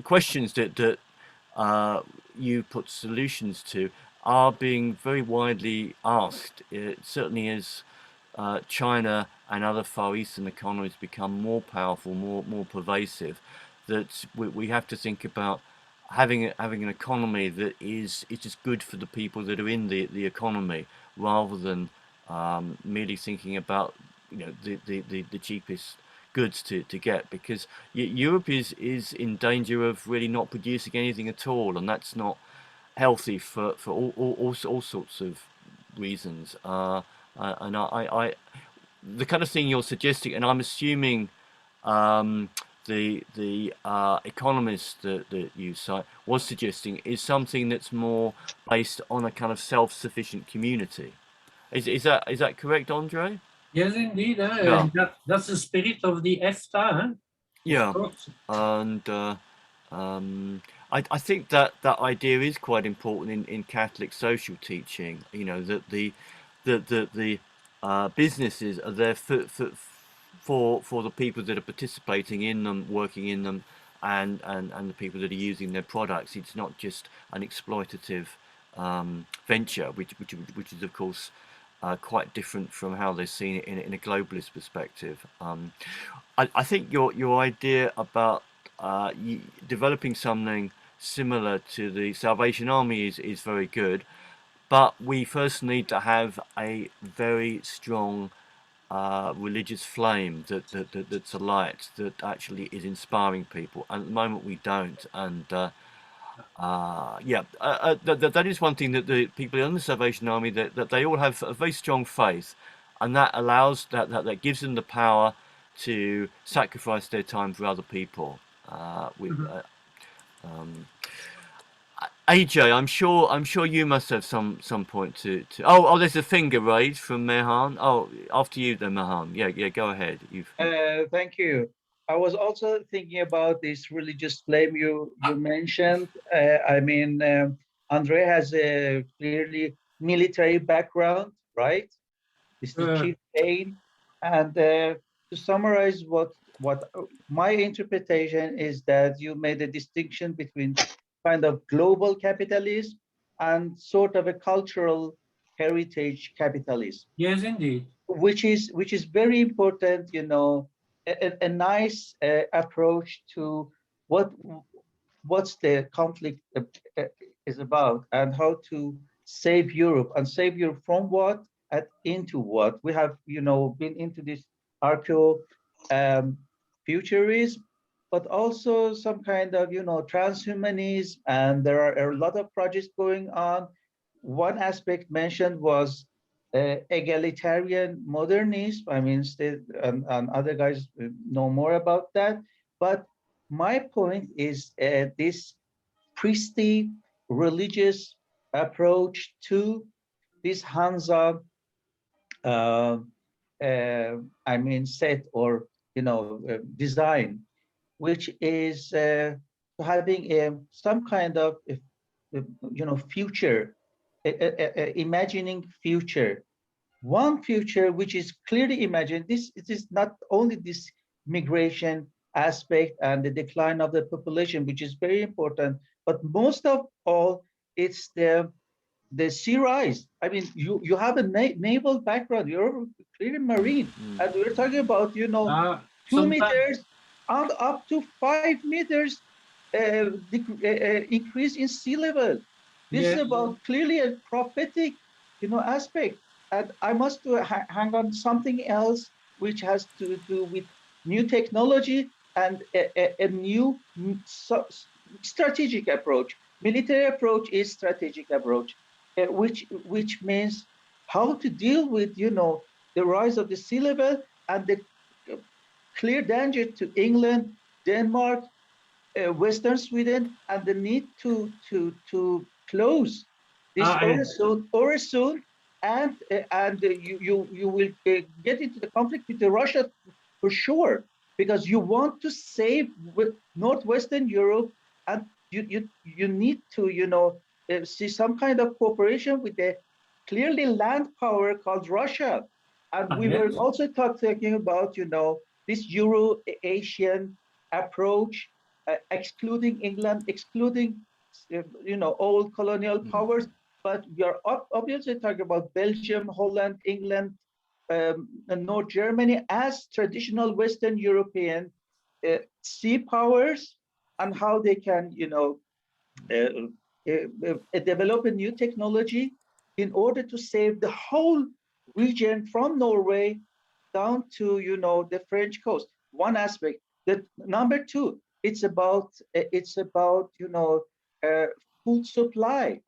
questions that you put solutions to are being very widely asked. Certainly as China and other Far Eastern economies become more powerful, more pervasive, that we have to think about having an economy that is just good for the people that are in the economy, rather than merely thinking about the cheapest goods to get, because Europe is in danger of really not producing anything at all, and that's not healthy for all sorts of reasons. And I the kind of thing you're suggesting, and I'm assuming the economist that you cite was suggesting, is something that's more based on a kind of self-sufficient community. Is that correct, Andre? Yes, indeed. Yeah. And that's the spirit of the EFTA. Huh? Yeah, and I think that idea is quite important in Catholic social teaching. That the businesses are there for the people that are participating in them, working in them, and the people that are using their products. It's not just an exploitative venture, which is of course quite different from how they're seen it in a globalist perspective. I think your idea about developing something similar to the Salvation Army is very good, but we first need to have a very strong religious flame that's alight, that actually is inspiring people. And at the moment we don't. And that is one thing that the people in the Salvation Army, that they all have a very strong faith, and that allows that gives them the power to sacrifice their time for other people. AJ, I'm sure you must have some point to. Oh, there's a finger raised from Mehan. Oh, after you then, Mehan. Yeah, go ahead. Thank you. I was also thinking about this religious flame you mentioned. I mean, Andre has a clearly military background, right? This is chief aim. And to summarize what my interpretation is, that you made a distinction between kind of global capitalism and sort of a cultural heritage capitalism. Yes, indeed. Which is very important, you know, a nice approach to what's the conflict is about, and how to save Europe, and save Europe from what and into what. We have, you know, been into this archaeo futurism, but also some kind of, you know, transhumanism, and there are a lot of projects going on. One aspect mentioned was egalitarian modernism. I mean, and other guys know more about that. But my point is this priestly religious approach to this Hansa, I mean, set, or, you know, design, which is having some kind of, you know, future, imagining future. One future which is clearly imagined. It is not only this migration aspect and the decline of the population, which is very important, but most of all, it's the sea rise. I mean, you have a naval background. You're clearly marine, and we're talking about, you know, 2 meters and up to 5 meters increase in sea level. This is about clearly a prophetic, you know, aspect. And I must hang on something else, which has to do with new technology and a new strategic approach. Military approach is strategic approach, which means how to deal with, you know, the rise of the sea level and the clear danger to England, Denmark, Western Sweden, and the need to close this Öresund, and you will get into the conflict with Russia for sure, because you want to save northwestern Europe, and you need to, you know, see some kind of cooperation with the clearly land power called Russia. And we were also talking about, you know, this Euro-Asian approach, excluding England, excluding, you know, old colonial powers. But we are obviously talking about Belgium, Holland, England, and North Germany as traditional Western European sea powers, and how they can, you know, develop a new technology in order to save the whole region from Norway down to, you know, the French coast. One aspect. That number two, it's about you know, food supply.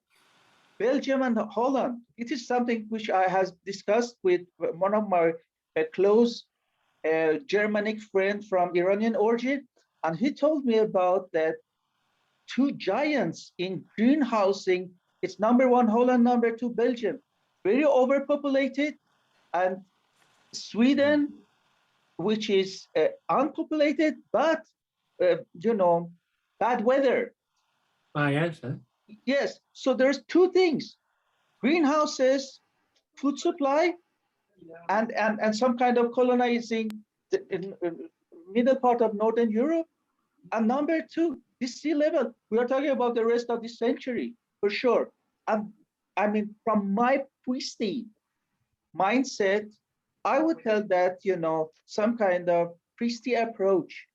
Belgium and Holland. It is something which I has discussed with one of my close Germanic friend from Iranian origin, and he told me about that two giants in greenhousing. It's number one Holland, number two Belgium, very overpopulated, and Sweden, which is unpopulated, but you know, bad weather. Yes. Yes. So there's two things: greenhouses, food supply, and some kind of colonizing the middle part of Northern Europe. And number two, this sea level. We are talking about the rest of this century for sure. And I mean, from my priestly mindset, I would tell that, you know, some kind of priestly approach,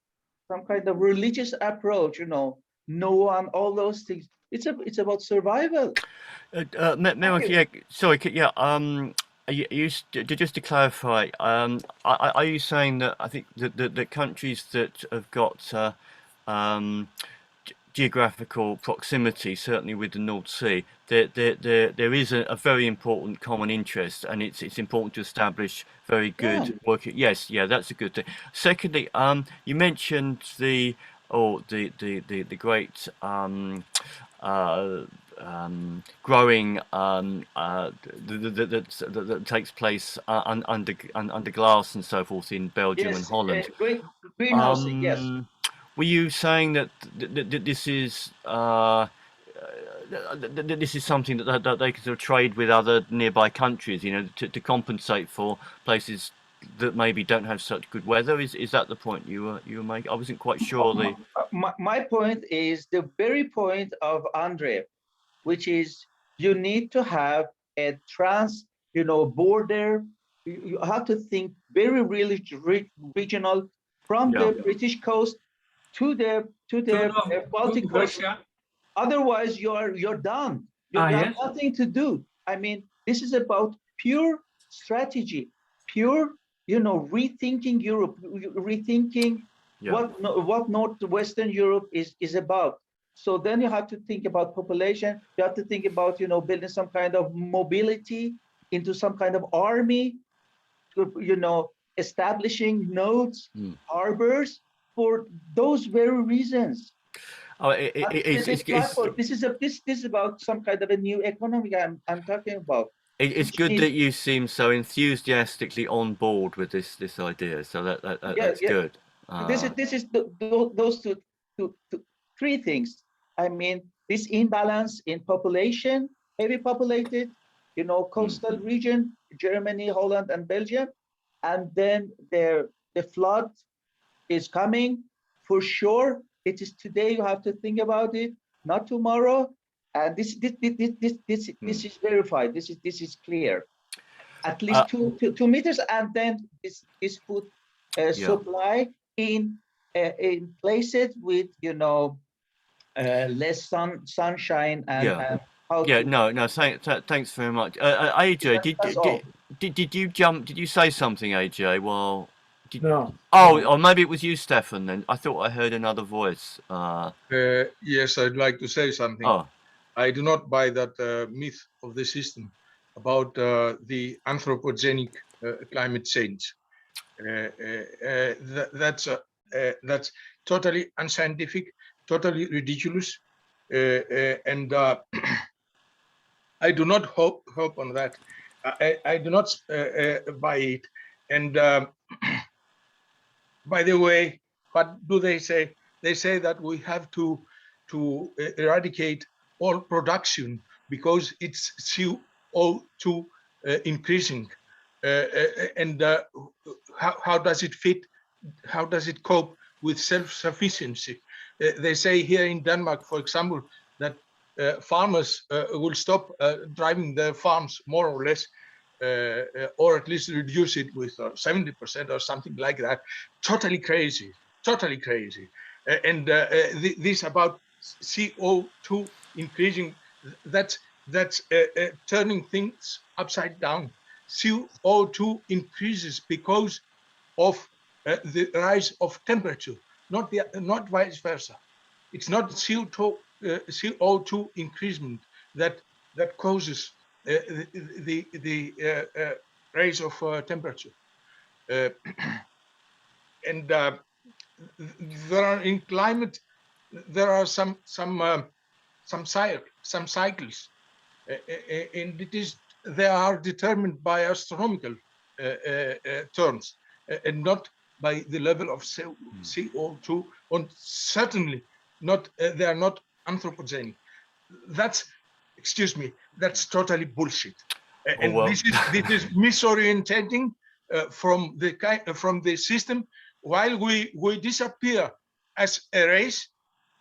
some kind of religious approach, you know, no one, all those things. It's about survival. Merrick, yeah, sorry, yeah, just to clarify, are you saying that I think that the countries that have got um, geographical proximity, certainly with the North Sea, there is a very important common interest, and it's important to establish very good working. Yes, yeah, that's a good thing. Secondly, you mentioned the great growing that takes place under glass and so forth in Belgium and Yes, Holland. greenhousing. Yes. Were you saying that this is this is something that they can sort of trade with other nearby countries, you know, to compensate for places that maybe don't have such good weather? Is that the point you were making? I wasn't quite sure. My point is the very point of Andre, which is you need to have a border. You have to think very really regional from the British coast to the Baltic coast. Russia. Otherwise, you're done. You have nothing to do. I mean, this is about pure strategy, pure, rethinking Europe, rethinking what Northwestern Europe is about. So then you have to think about population. You have to think about, building some kind of mobility into some kind of army, establishing nodes, harbors for those very reasons. Oh, this is about some kind of a new economy I'm talking about. It's good that you seem so enthusiastically on board with this idea. So that's good. This is those three things. I mean, this imbalance in population, heavy populated, coastal region, Germany, Holland, and Belgium, and then the flood is coming for sure. It is today. You have to think about it, not tomorrow. And this is verified. This is clear. At least 2 meters, and then this food supply in places with less sunshine and thanks very much. AJ, did you jump? Did you say something, AJ? Well, no. Or maybe it was you, Stefan. Then I thought I heard another voice. Yes, I'd like to say something. I do not buy that myth of the system about the anthropogenic climate change. That's totally unscientific, totally ridiculous, and I do not hope on that. I do not buy it. And by the way, what do they say? They say that we have to eradicate all production because it's CO2 increasing. And how does it fit? How does it cope with self-sufficiency? They say here in Denmark, for example, that farmers will stop driving their farms more or less, or at least reduce it with 70% or something like that. Totally crazy, totally crazy. And this about CO2 increasing, that's turning things upside down. CO2 increases because of the rise of temperature, not vice versa. It's not CO2 increasement that causes the rise of temperature. And there are in climate, there are some cycles, and they are determined by astronomical terms, and not by the level of CO2, and certainly not. They are not anthropogenic. That's totally bullshit. This is misorientating from the system. While we disappear as a race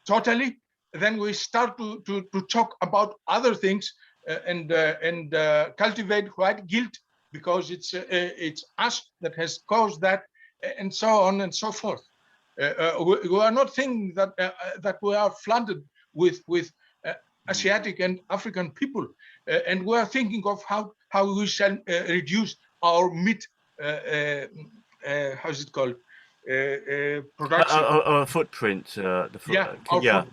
totally, then we start to talk about other things and cultivate white guilt because it's us that has caused that, and so on and so forth. We are not thinking that we are flooded with Asiatic and African people, and we are thinking of how we shall reduce our meat. How's it called? Production. Footprint. Our footprint.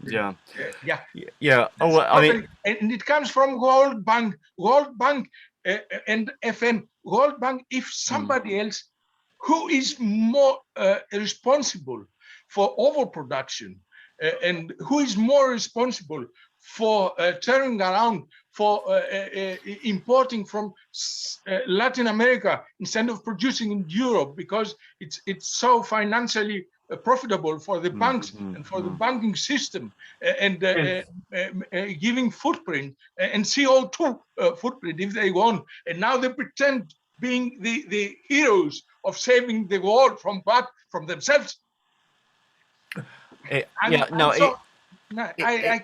Yeah. Oh, well, I mean, and it comes from World Bank, and FN. World Bank. If somebody else who is more responsible for overproduction, and who is more responsible for turning around, for importing from Latin America instead of producing in Europe, because it's so financially profitable for the banks and for the banking system, and giving footprint and CO2 footprint if they want, and now they pretend being the heroes of saving the world from what? From themselves. I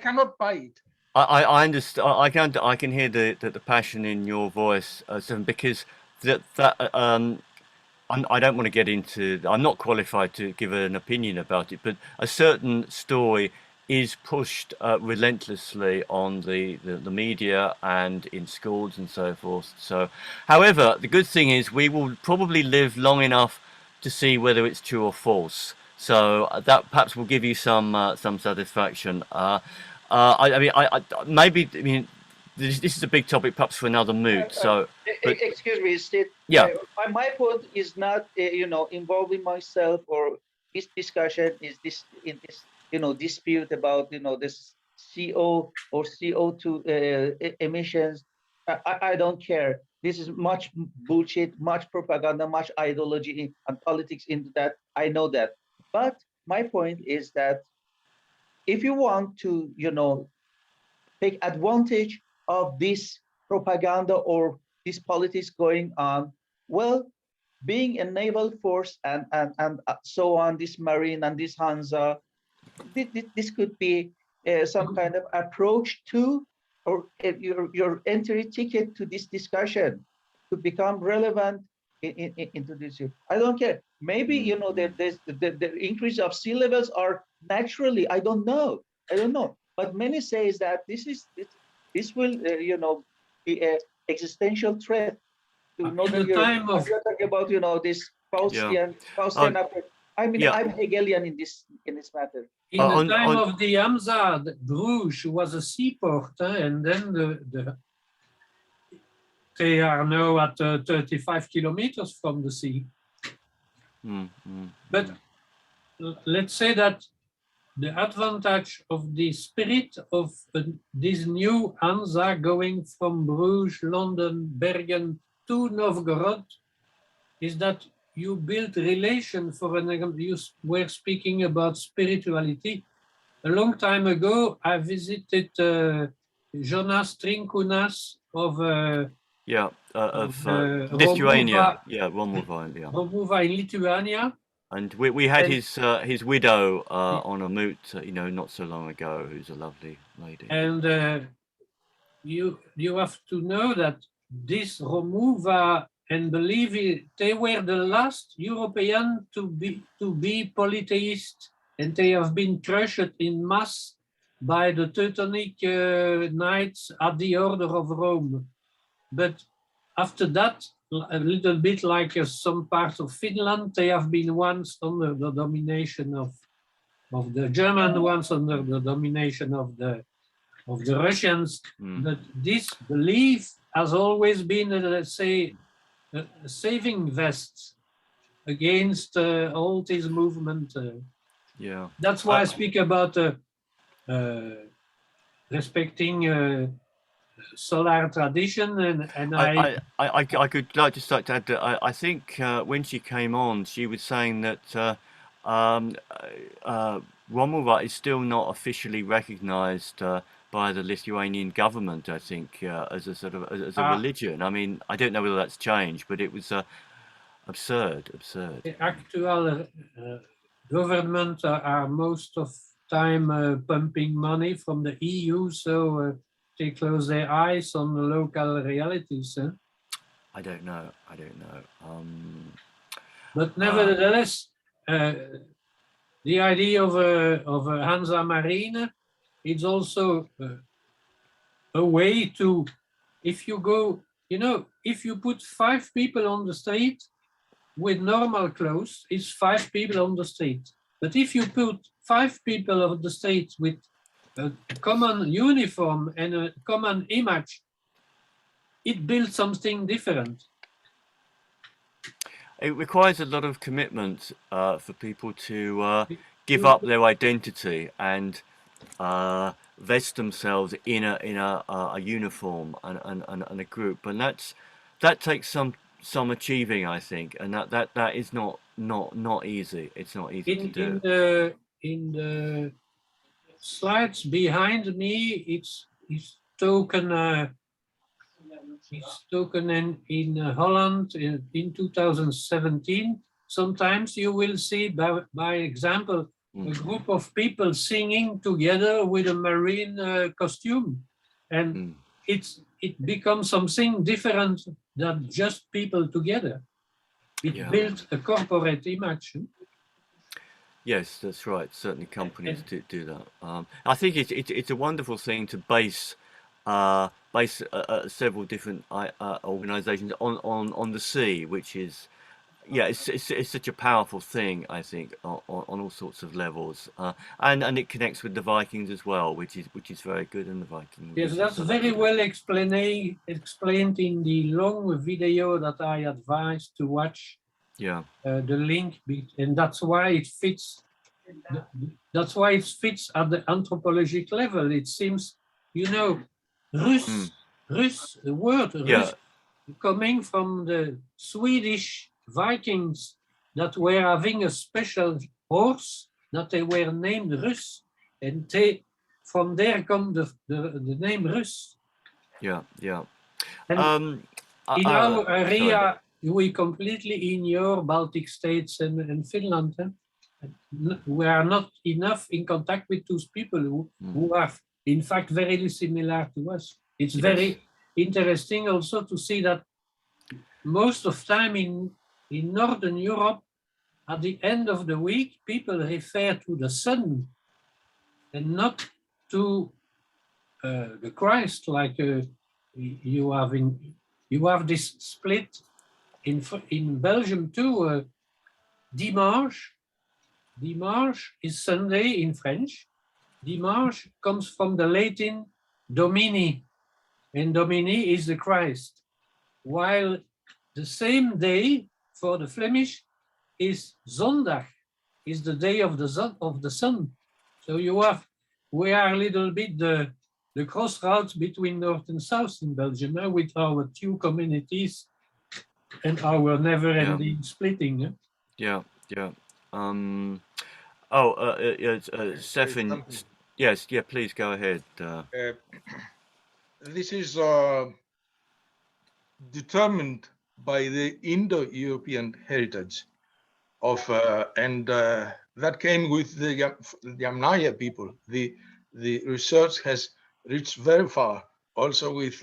cannot buy it. I understand. I can hear the passion in your voice, because I don't want to get into. I'm not qualified to give an opinion about it, but a certain story is pushed relentlessly on the media and in schools and so forth. So, however, the good thing is we will probably live long enough to see whether it's true or false. So that perhaps will give you some satisfaction. This is a big topic, perhaps for another mood. Excuse me, Steve. Yeah. My point is not, involving myself or this discussion is this dispute about this CO or CO2 emissions. I don't care. This is much bullshit, much propaganda, much ideology and politics into that. I know that. But my point is that if you want to, take advantage of this propaganda or this politics going on, well, being a naval force and so on, this marine and this Hansa, this could be some kind of approach to, or your entry ticket to this discussion to become relevant into this. I don't care. Maybe the increase of sea levels are naturally. I don't know. But many says that this will be an existential threat to Northern Europe. You're talking about this Faustian approach. I mean, I'm Hegelian in this matter. In the time of the Hansa, Bruges was a seaport, and then they are now at 35 kilometers from the sea. But let's say that the advantage of the spirit of this new Hansa going from Bruges, London, Bergen to Novgorod is that you build relation for you were speaking about spirituality. A long time ago, I visited Jonas Trinkunas of Lithuania. Romuva in Lithuania. And we had his widow on a moot, not so long ago, who's a lovely lady. And you have to know that this Romuva, and believe it, they were the last European to be polytheist, and they have been crushed in mass by the Teutonic Knights at the order of Rome. But after that, a little bit like some parts of Finland, they have been once under the domination of the German, once under the domination of the Russians. But this belief has always been, let's say, a saving vest against all this movement. That's why I speak about respecting solar tradition, and I could like to start to add that I think when she came on, she was saying that Romuva is still not officially recognized by the Lithuanian government. I think as a sort of as a religion. I mean, I don't know whether that's changed, but it was absurd. The actual government are most of time pumping money from the EU, so they close their eyes on the local realities. I don't know. But nevertheless, the idea of a Hansa Marine, it's also a way to, if you go, if you put 5 people on the street with normal clothes, it's 5 people on the street. But if you put 5 people on the street with a common uniform and a common image, it builds something different. It requires a lot of commitment for people to give up their identity and vest themselves in a uniform and a group, and that takes some achieving, I think, and that is not easy. It's not easy to do. In the slides behind me, it's token. It's token in Holland in 2017. Sometimes you will see, by example, a group of people singing together with a marine costume, and it becomes something different than just people together. It builds a corporate image. Yes, that's right. Certainly, companies do that. I think it's a wonderful thing to base several different organisations on the sea, which is, it's such a powerful thing, I think, on all sorts of levels, and it connects with the Vikings as well, which is very good in the Vikings. Yes, that's very well explained in the long video that I advised to watch. Yeah. The link, and that's why it fits. That's why it fits at the anthropological level. It seems, Rus, the word Rus, coming from the Swedish Vikings that were having a special horse that they were named Rus, and from there come the name Rus. Yeah. And in our area, we completely ignore Baltic states and Finland. We are not enough in contact with those people who are, in fact, very similar to us. It's very interesting also to see that most of time in Northern Europe, at the end of the week, people refer to the sun and not to the Christ, like you have this split in Belgium too. Dimanche is Sunday in French. Dimanche comes from the Latin Domini, and Domini is the Christ. While the same day for the Flemish is Zondag, is the day of the sun. So we are a little bit the crossroads between North and South in Belgium, with our 2 communities and our never-ending splitting. Stefan, yes, please go ahead. This is determined by the Indo-European heritage of, and that came with the Yamnaya people. The research has reached very far, also with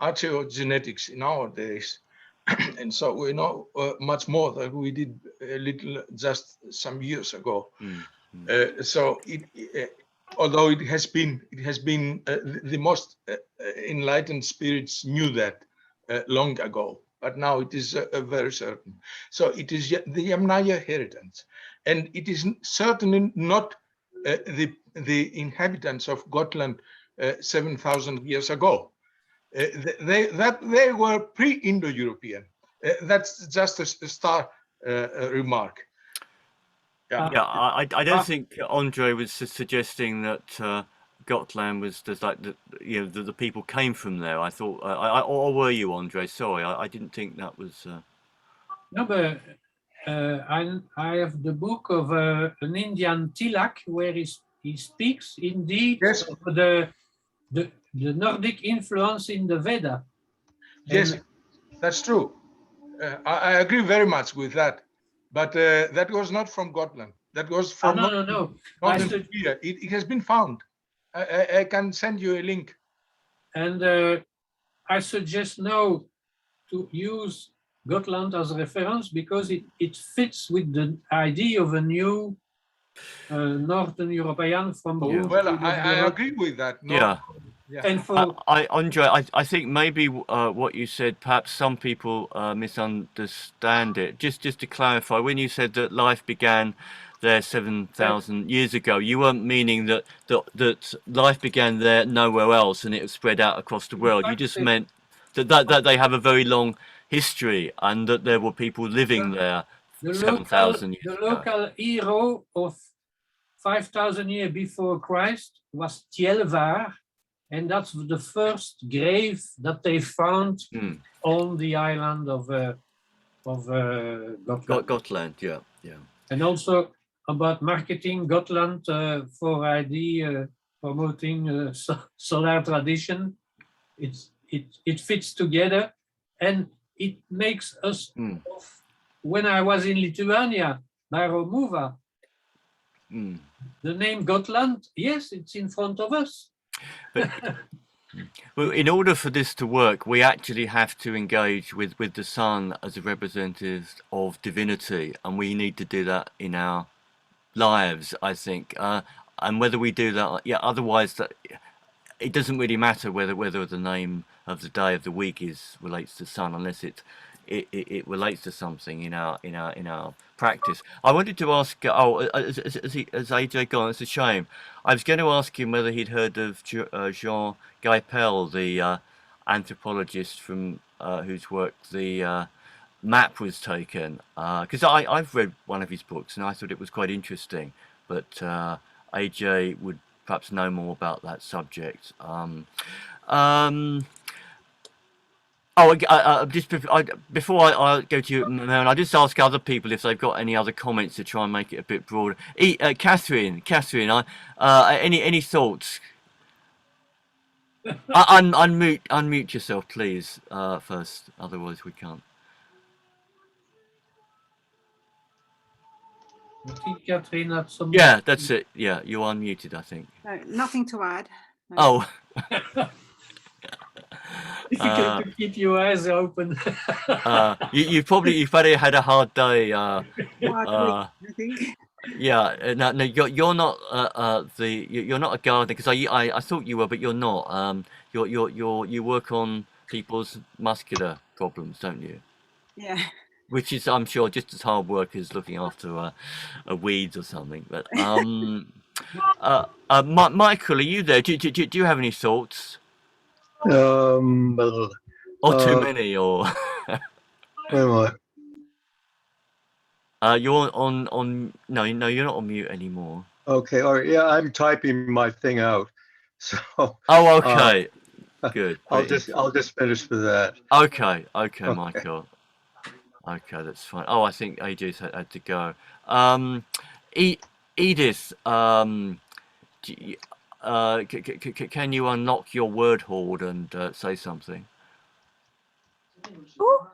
archaeogenetics in our days. And so we know much more than we did just some years ago. So although it has been the most enlightened spirits knew that long ago, but now it is very certain. So it is the Yamnaya heritage, and it is certainly not the inhabitants of Gotland 7,000 years ago. They were pre-Indo-European. That's just a star remark. I don't think Andre was suggesting that Gotland was just like the people came from there. I thought, or were you, Andre? Sorry, I didn't think that was. No, but I have the book of an Indian Tilak where he speaks indeed of the Nordic influence in the Veda. Yes, that's true. I agree very much with that. But that was not from Gotland. That was from no. It has been found. I can send you a link. And I suggest now to use Gotland as a reference because it fits with the idea of a new Northern European from Yeah. Moot Well, to I Europe. agree with that. No, Yeah. yeah. And for Andre, I think maybe what you said, perhaps some people misunderstand it. Just to clarify, when you said that life began there 7,000 years ago, you weren't meaning that life began there nowhere else and it was spread out across the world. You just meant that they have a very long history and that there were people living there the 7,000 years ago. local hero of 5,000 years before Christ was Tjelvar, and that's the first grave that they found on the island of Gotland. Gotland, yeah. And also about marketing Gotland for ID promoting solar tradition. It fits together, and it makes us. When I was in Lithuania by Romuva, the name Gotland, yes, it's in front of us. But, well, in order for this to work, we actually have to engage with the sun as a representative of divinity, and we need to do that in our lives, I think. And whether we do that, yeah, otherwise it doesn't really matter whether the name of the day of the week relates to sun, unless it relates to something in our practice. I wanted to ask. Has AJ gone? It's a shame. I was going to ask him whether he'd heard of Jean Gaipel, the anthropologist from whose work the map was taken. Because I've read one of his books and I thought it was quite interesting. But AJ would perhaps know more about that subject. Just before I go to you, Maren, I'll just ask other people if they've got any other comments to try and make it a bit broader. Catherine, any thoughts? Unmute yourself, please, first. Otherwise, we can't. I think Catherine had some. Yeah, that's it. Yeah, you're unmuted, I think. No, nothing to add. No. Oh. Difficult to keep your eyes open. You've probably had a hard day. Hard week, I think. Yeah, no, you're not you're not a gardener, because I thought you were, but you're not. You work on people's muscular problems, don't you? Yeah. Which is, I'm sure, just as hard work as looking after a weeds or something. But Michael, are you there? Do you have any thoughts? Or too many, or where am I? you're on no, you're not on mute anymore. Okay, all right. Yeah, I'm typing my thing out. So oh, okay. Good. I'll just finish with that. Okay, Michael. Okay, that's fine. Oh, I think AJ's had to go. Edith, can you unlock your word hoard and say something? Oh,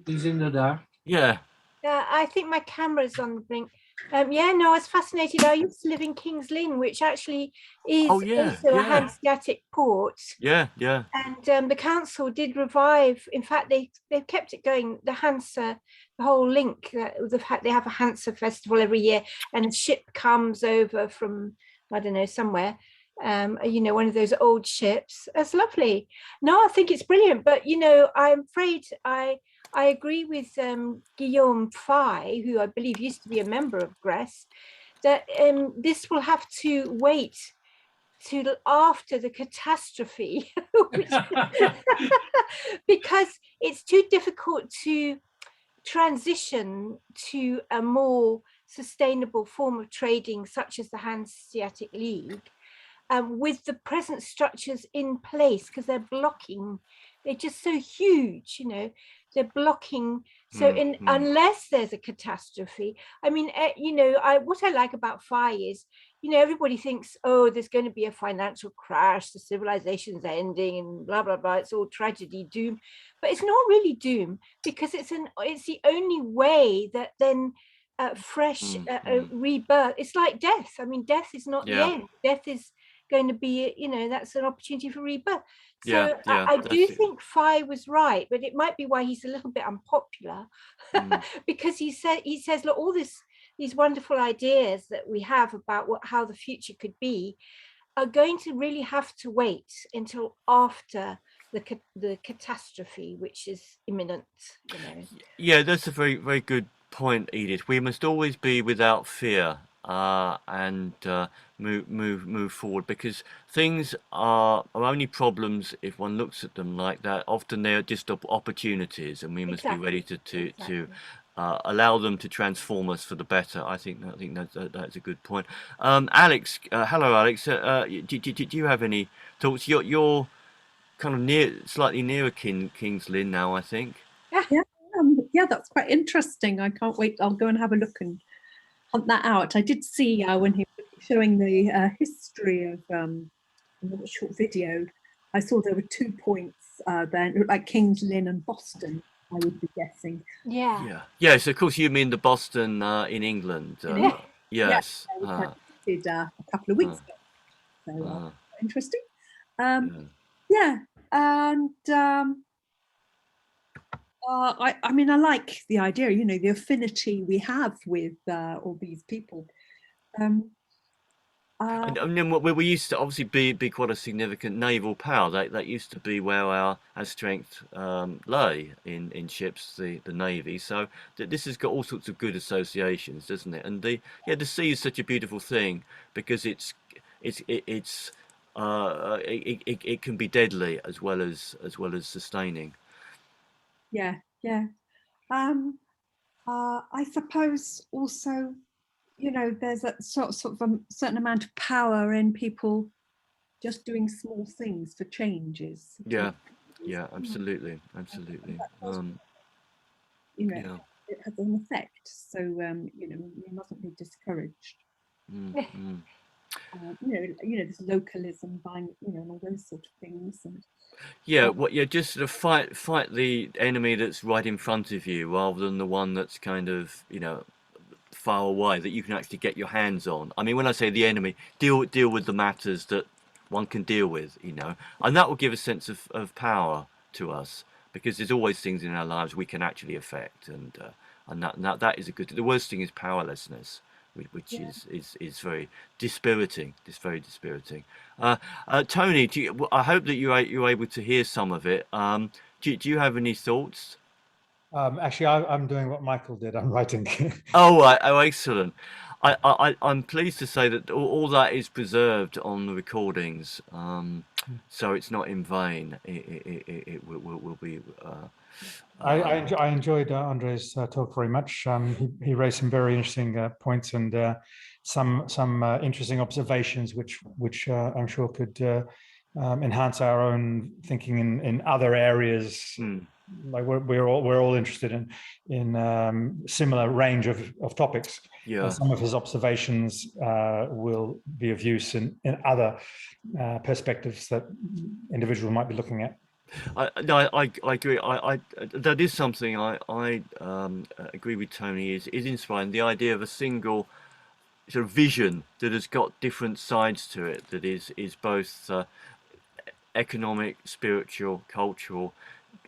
He's in the dark. Yeah. I think my camera's on the blink. Yeah, no, I was fascinated. I used to live in King's Lynn, which actually is also a Hanseatic port. Yeah. And the council did revive. In fact, they've kept it going. The Hansa, the whole link. They have a Hansa festival every year, and a ship comes over from, I don't know, somewhere. One of those old ships. That's lovely. No, I think it's brilliant. But I'm afraid I agree with Guillaume Fay, who I believe used to be a member of GRES, that this will have to wait till after the catastrophe, because it's too difficult to transition to a more sustainable form of trading, such as the Hanseatic League, with the present structures in place, because they're just so huge, they're blocking. So unless there's a catastrophe, I mean, what I like about Fay is, everybody thinks, oh, there's going to be a financial crash, the civilization's ending and blah, blah, blah. It's all tragedy, doom. But it's not really doom, because it's the only way that then fresh rebirth. It's like death. I mean, death is not the end. Death is going to be, that's an opportunity for rebirth. So I do think Fay was right, but it might be why he's a little bit unpopular, because he says, look, all this these wonderful ideas that we have about how the future could be are going to really have to wait until after the catastrophe, which is imminent, you know. Yeah, that's a very, very good point, Edith. We must always be without fear and move forward, because things are only problems if one looks at them like that. Often they're just opportunities, and we must be ready to allow them to transform us for the better. I think that's a good point. Alex, hello, Alex. Do you have any thoughts? You're kind of slightly nearer King's Lynn now, I think. Yeah, that's quite interesting. I can't wait. I'll go and have a look and hunt that out. I did see when he was showing the history of a short video, I saw there were 2 points there, like King's Lynn and Boston, I would be guessing. Yeah, so of course you mean the Boston in England. Yes. Which I did a couple of weeks ago. So interesting. Yeah, and I mean, I like the idea, you know, the affinity we have with all these people. And then we used to obviously be quite a significant naval power. That used to be where our strength lay in ships, the navy. So this has got all sorts of good associations, doesn't it? And the sea is such a beautiful thing because it can be deadly as well as sustaining. Yeah. I suppose also, you know, there's a sort of a certain amount of power in people just doing small things for changes. Yeah, absolutely. You know, it has an effect. So you know, we mustn't be discouraged. You know, this localism, buying, you know, and all those sort of things. And just sort of fight the enemy that's right in front of you, rather than the one that's kind of, you know, far away, that you can actually get your hands on. I mean, when I say the enemy, deal with the matters that one can deal with, you know, and that will give a sense of power to us, because there's always things in our lives we can actually affect, and that is a good. The worst thing is powerlessness, which is very dispiriting. It's very dispiriting. Tony, I hope that you're able to hear some of it. Do you have any thoughts? Actually, I'm doing what Michael did. I'm writing. Oh, right. Oh, excellent. I'm pleased to say that all that is preserved on the recordings, so it's not in vain. It will be. I enjoyed Andre's talk very much. He raised some very interesting points and some interesting observations, which I'm sure could enhance our own thinking in other areas. Like we're all interested in similar range of topics. Some of his observations will be of use in other perspectives that individuals might be looking at. I agree. That is something I agree with Tony. Is inspiring, the idea of a single sort of vision that has got different sides to it. That is both economic, spiritual, cultural,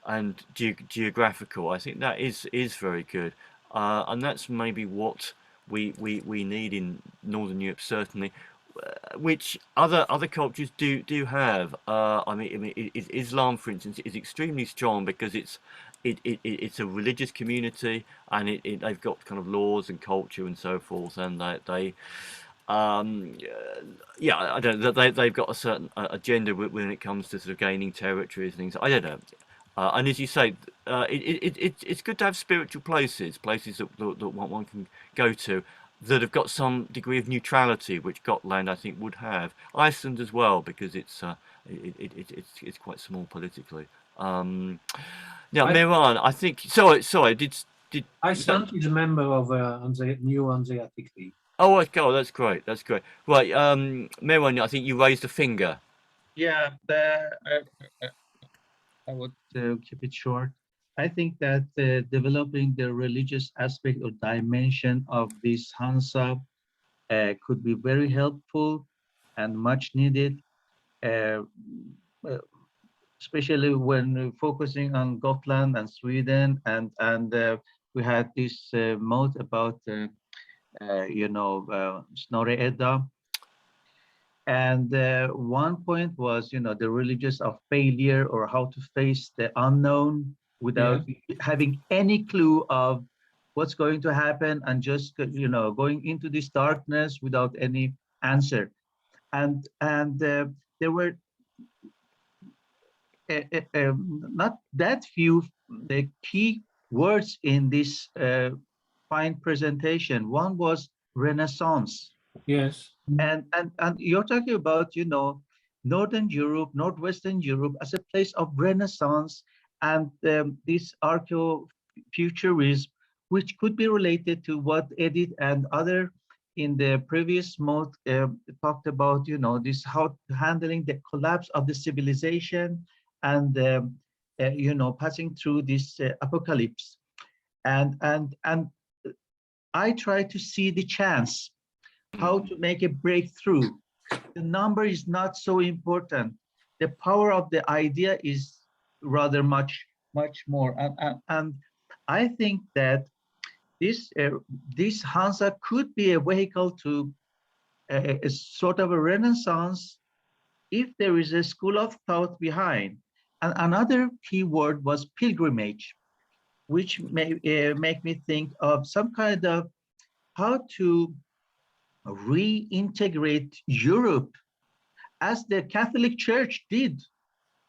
and geographical. I think that is very good, and that's maybe what we need in Northern Europe, certainly, which other cultures do have. I mean, Islam, for instance, is extremely strong because it's a religious community, and they've got kind of laws and culture and so forth, and they've got a certain agenda when it comes to sort of gaining territories and things. I don't know. And as you say, it's good to have spiritual places that one can go to, that have got some degree of neutrality, which Gotland, I think, would have. Iceland as well, because it's quite small politically. Now, Miran, I think. Sorry. Did Iceland is a member of the new Hanseatic League. Oh, God, that's great. That's great. Right, Miran, I think you raised a finger. Yeah, I would keep it short. I think that developing the religious aspect or dimension of this Hansa could be very helpful and much needed, especially when focusing on Gotland and Sweden, and we had this Moot about Snorre Edda. And one point was, the religions of failure, or how to face the unknown without having any clue of what's going to happen, and just, going into this darkness without any answer. And there were not that few the key words in this fine presentation. One was Renaissance. Yes. And you're talking about, Northern Europe, Northwestern Europe as a place of Renaissance, and this archaeofuturism, which could be related to what Edith and other in the previous mode talked about, this how handling the collapse of the civilization, and passing through this apocalypse. And I try to see the chance how to make a breakthrough. The number is not so important. The power of the idea is rather much more. And I think that this Hansa could be a vehicle to a sort of a renaissance if there is a school of thought behind. And another key word was pilgrimage, which may make me think of some kind of how to reintegrate Europe as the Catholic Church did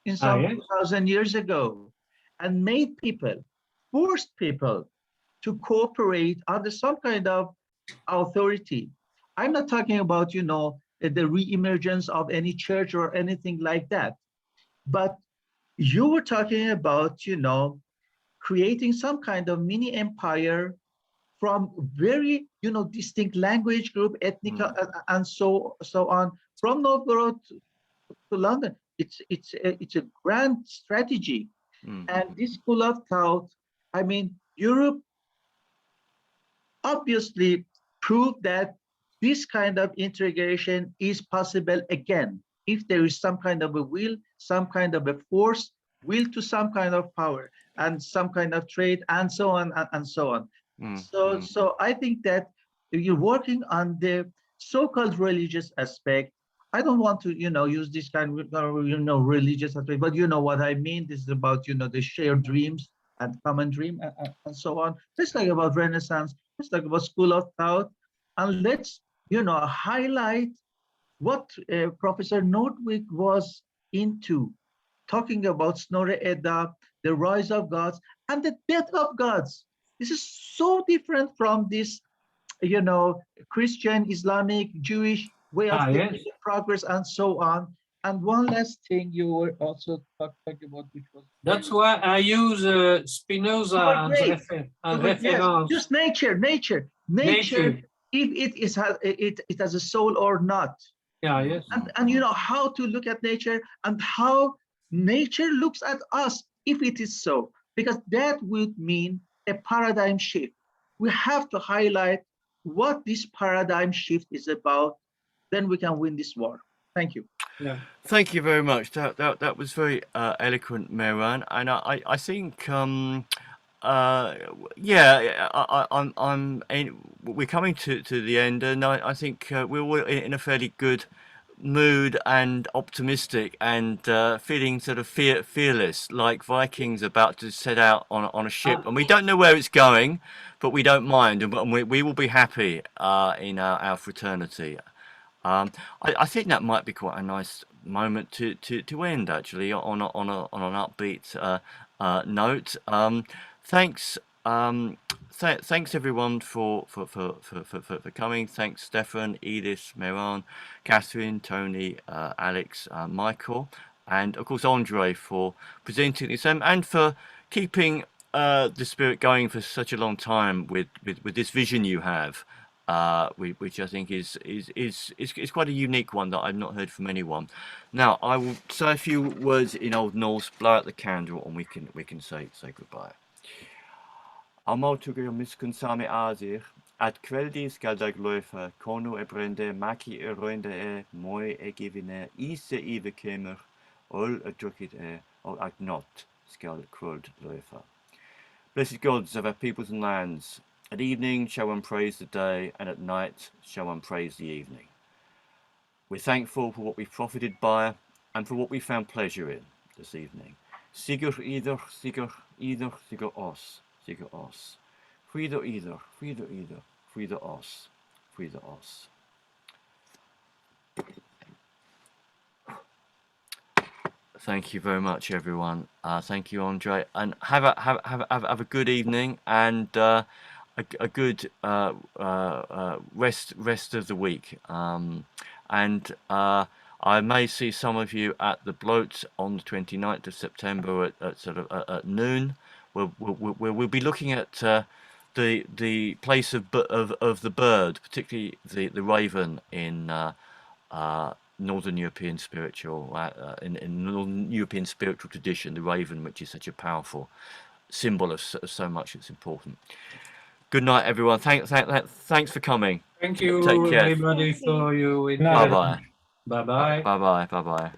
in some 2,000 years ago, and made people, forced people to cooperate under some kind of authority. I'm not talking about, the re-emergence of any church or anything like that, but you were talking about, creating some kind of mini empire from very, distinct language group, ethnic, and so on, from Novgorod to London. It's a grand strategy. And this school of thought, I mean, Europe obviously proved that this kind of integration is possible again, if there is some kind of a will, some kind of a force, will to some kind of power, and some kind of trade, and so on and so on. So I think that you're working on the so-called religious aspect. I don't want to, use this kind of, religious aspect, but you know what I mean. This is about, the shared dreams and common dream, and so on. Let's talk about Renaissance. Let's talk about school of thought, and let's, highlight what Professor Nordvik was into, talking about Snorre Edda, the rise of gods, and the death of gods. This is so different from this, Christian, Islamic, Jewish way of thinking, progress, and so on. And one last thing you were also talking about, which was... That's why I use Spinoza and reference. Just nature. If it has a soul or not. Yes. And how to look at nature, and how nature looks at us, if it is so, because that would mean a paradigm shift. We have to highlight what this paradigm shift is about, then we can win this war. Thank you. Thank you very much. That was very eloquent, Mehran, and I think we're coming to the end, and I think we're all in a fairly good mood and optimistic, and feeling sort of fearless, like Vikings about to set out on a ship, and we don't know where it's going, but we don't mind, and we will be happy in our fraternity. I think that might be quite a nice moment to end, actually, on an upbeat note. Thanks. Thanks everyone for coming. Thanks Stefan, Edith, Mehran, Catherine, Tony, Alex, Michael, and of course Andre for presenting this, and for keeping the spirit going for such a long time with this vision you have, which I think is quite a unique one that I've not heard from anyone. Now I will say a few words in Old Norse, blow out the candle, and we can say goodbye. Amautugur miskunsame azir, at kveldis galdaglöfa, konu brende, maki roinde moi givine, ise kemer, ol drukit ol not, skal kruld löfa. Blessed gods of our peoples and lands, At evening, shall one praise the day, and at night, shall one praise the evening. We're thankful for what we've profited by, and for what we found pleasure in this evening. Sigur either, sigur either, sigur os, sigur os. Frieder either, frieder either, frieder os, frieder os. Thank you very much, everyone. Thank you, Andre, and have a good evening and a good rest of the week. And I may see some of you at the Bloat on the 29th of September at noon. We'll be looking at the place of the bird, particularly the raven in Northern European spiritual in Northern European spiritual tradition, the raven, which is such a powerful symbol of so much that's important. Good night, everyone. Thanks for coming. Thank you, Take care. everybody, Thank you. for your Good night, interest. Bye bye. Bye bye. Bye bye. Bye bye.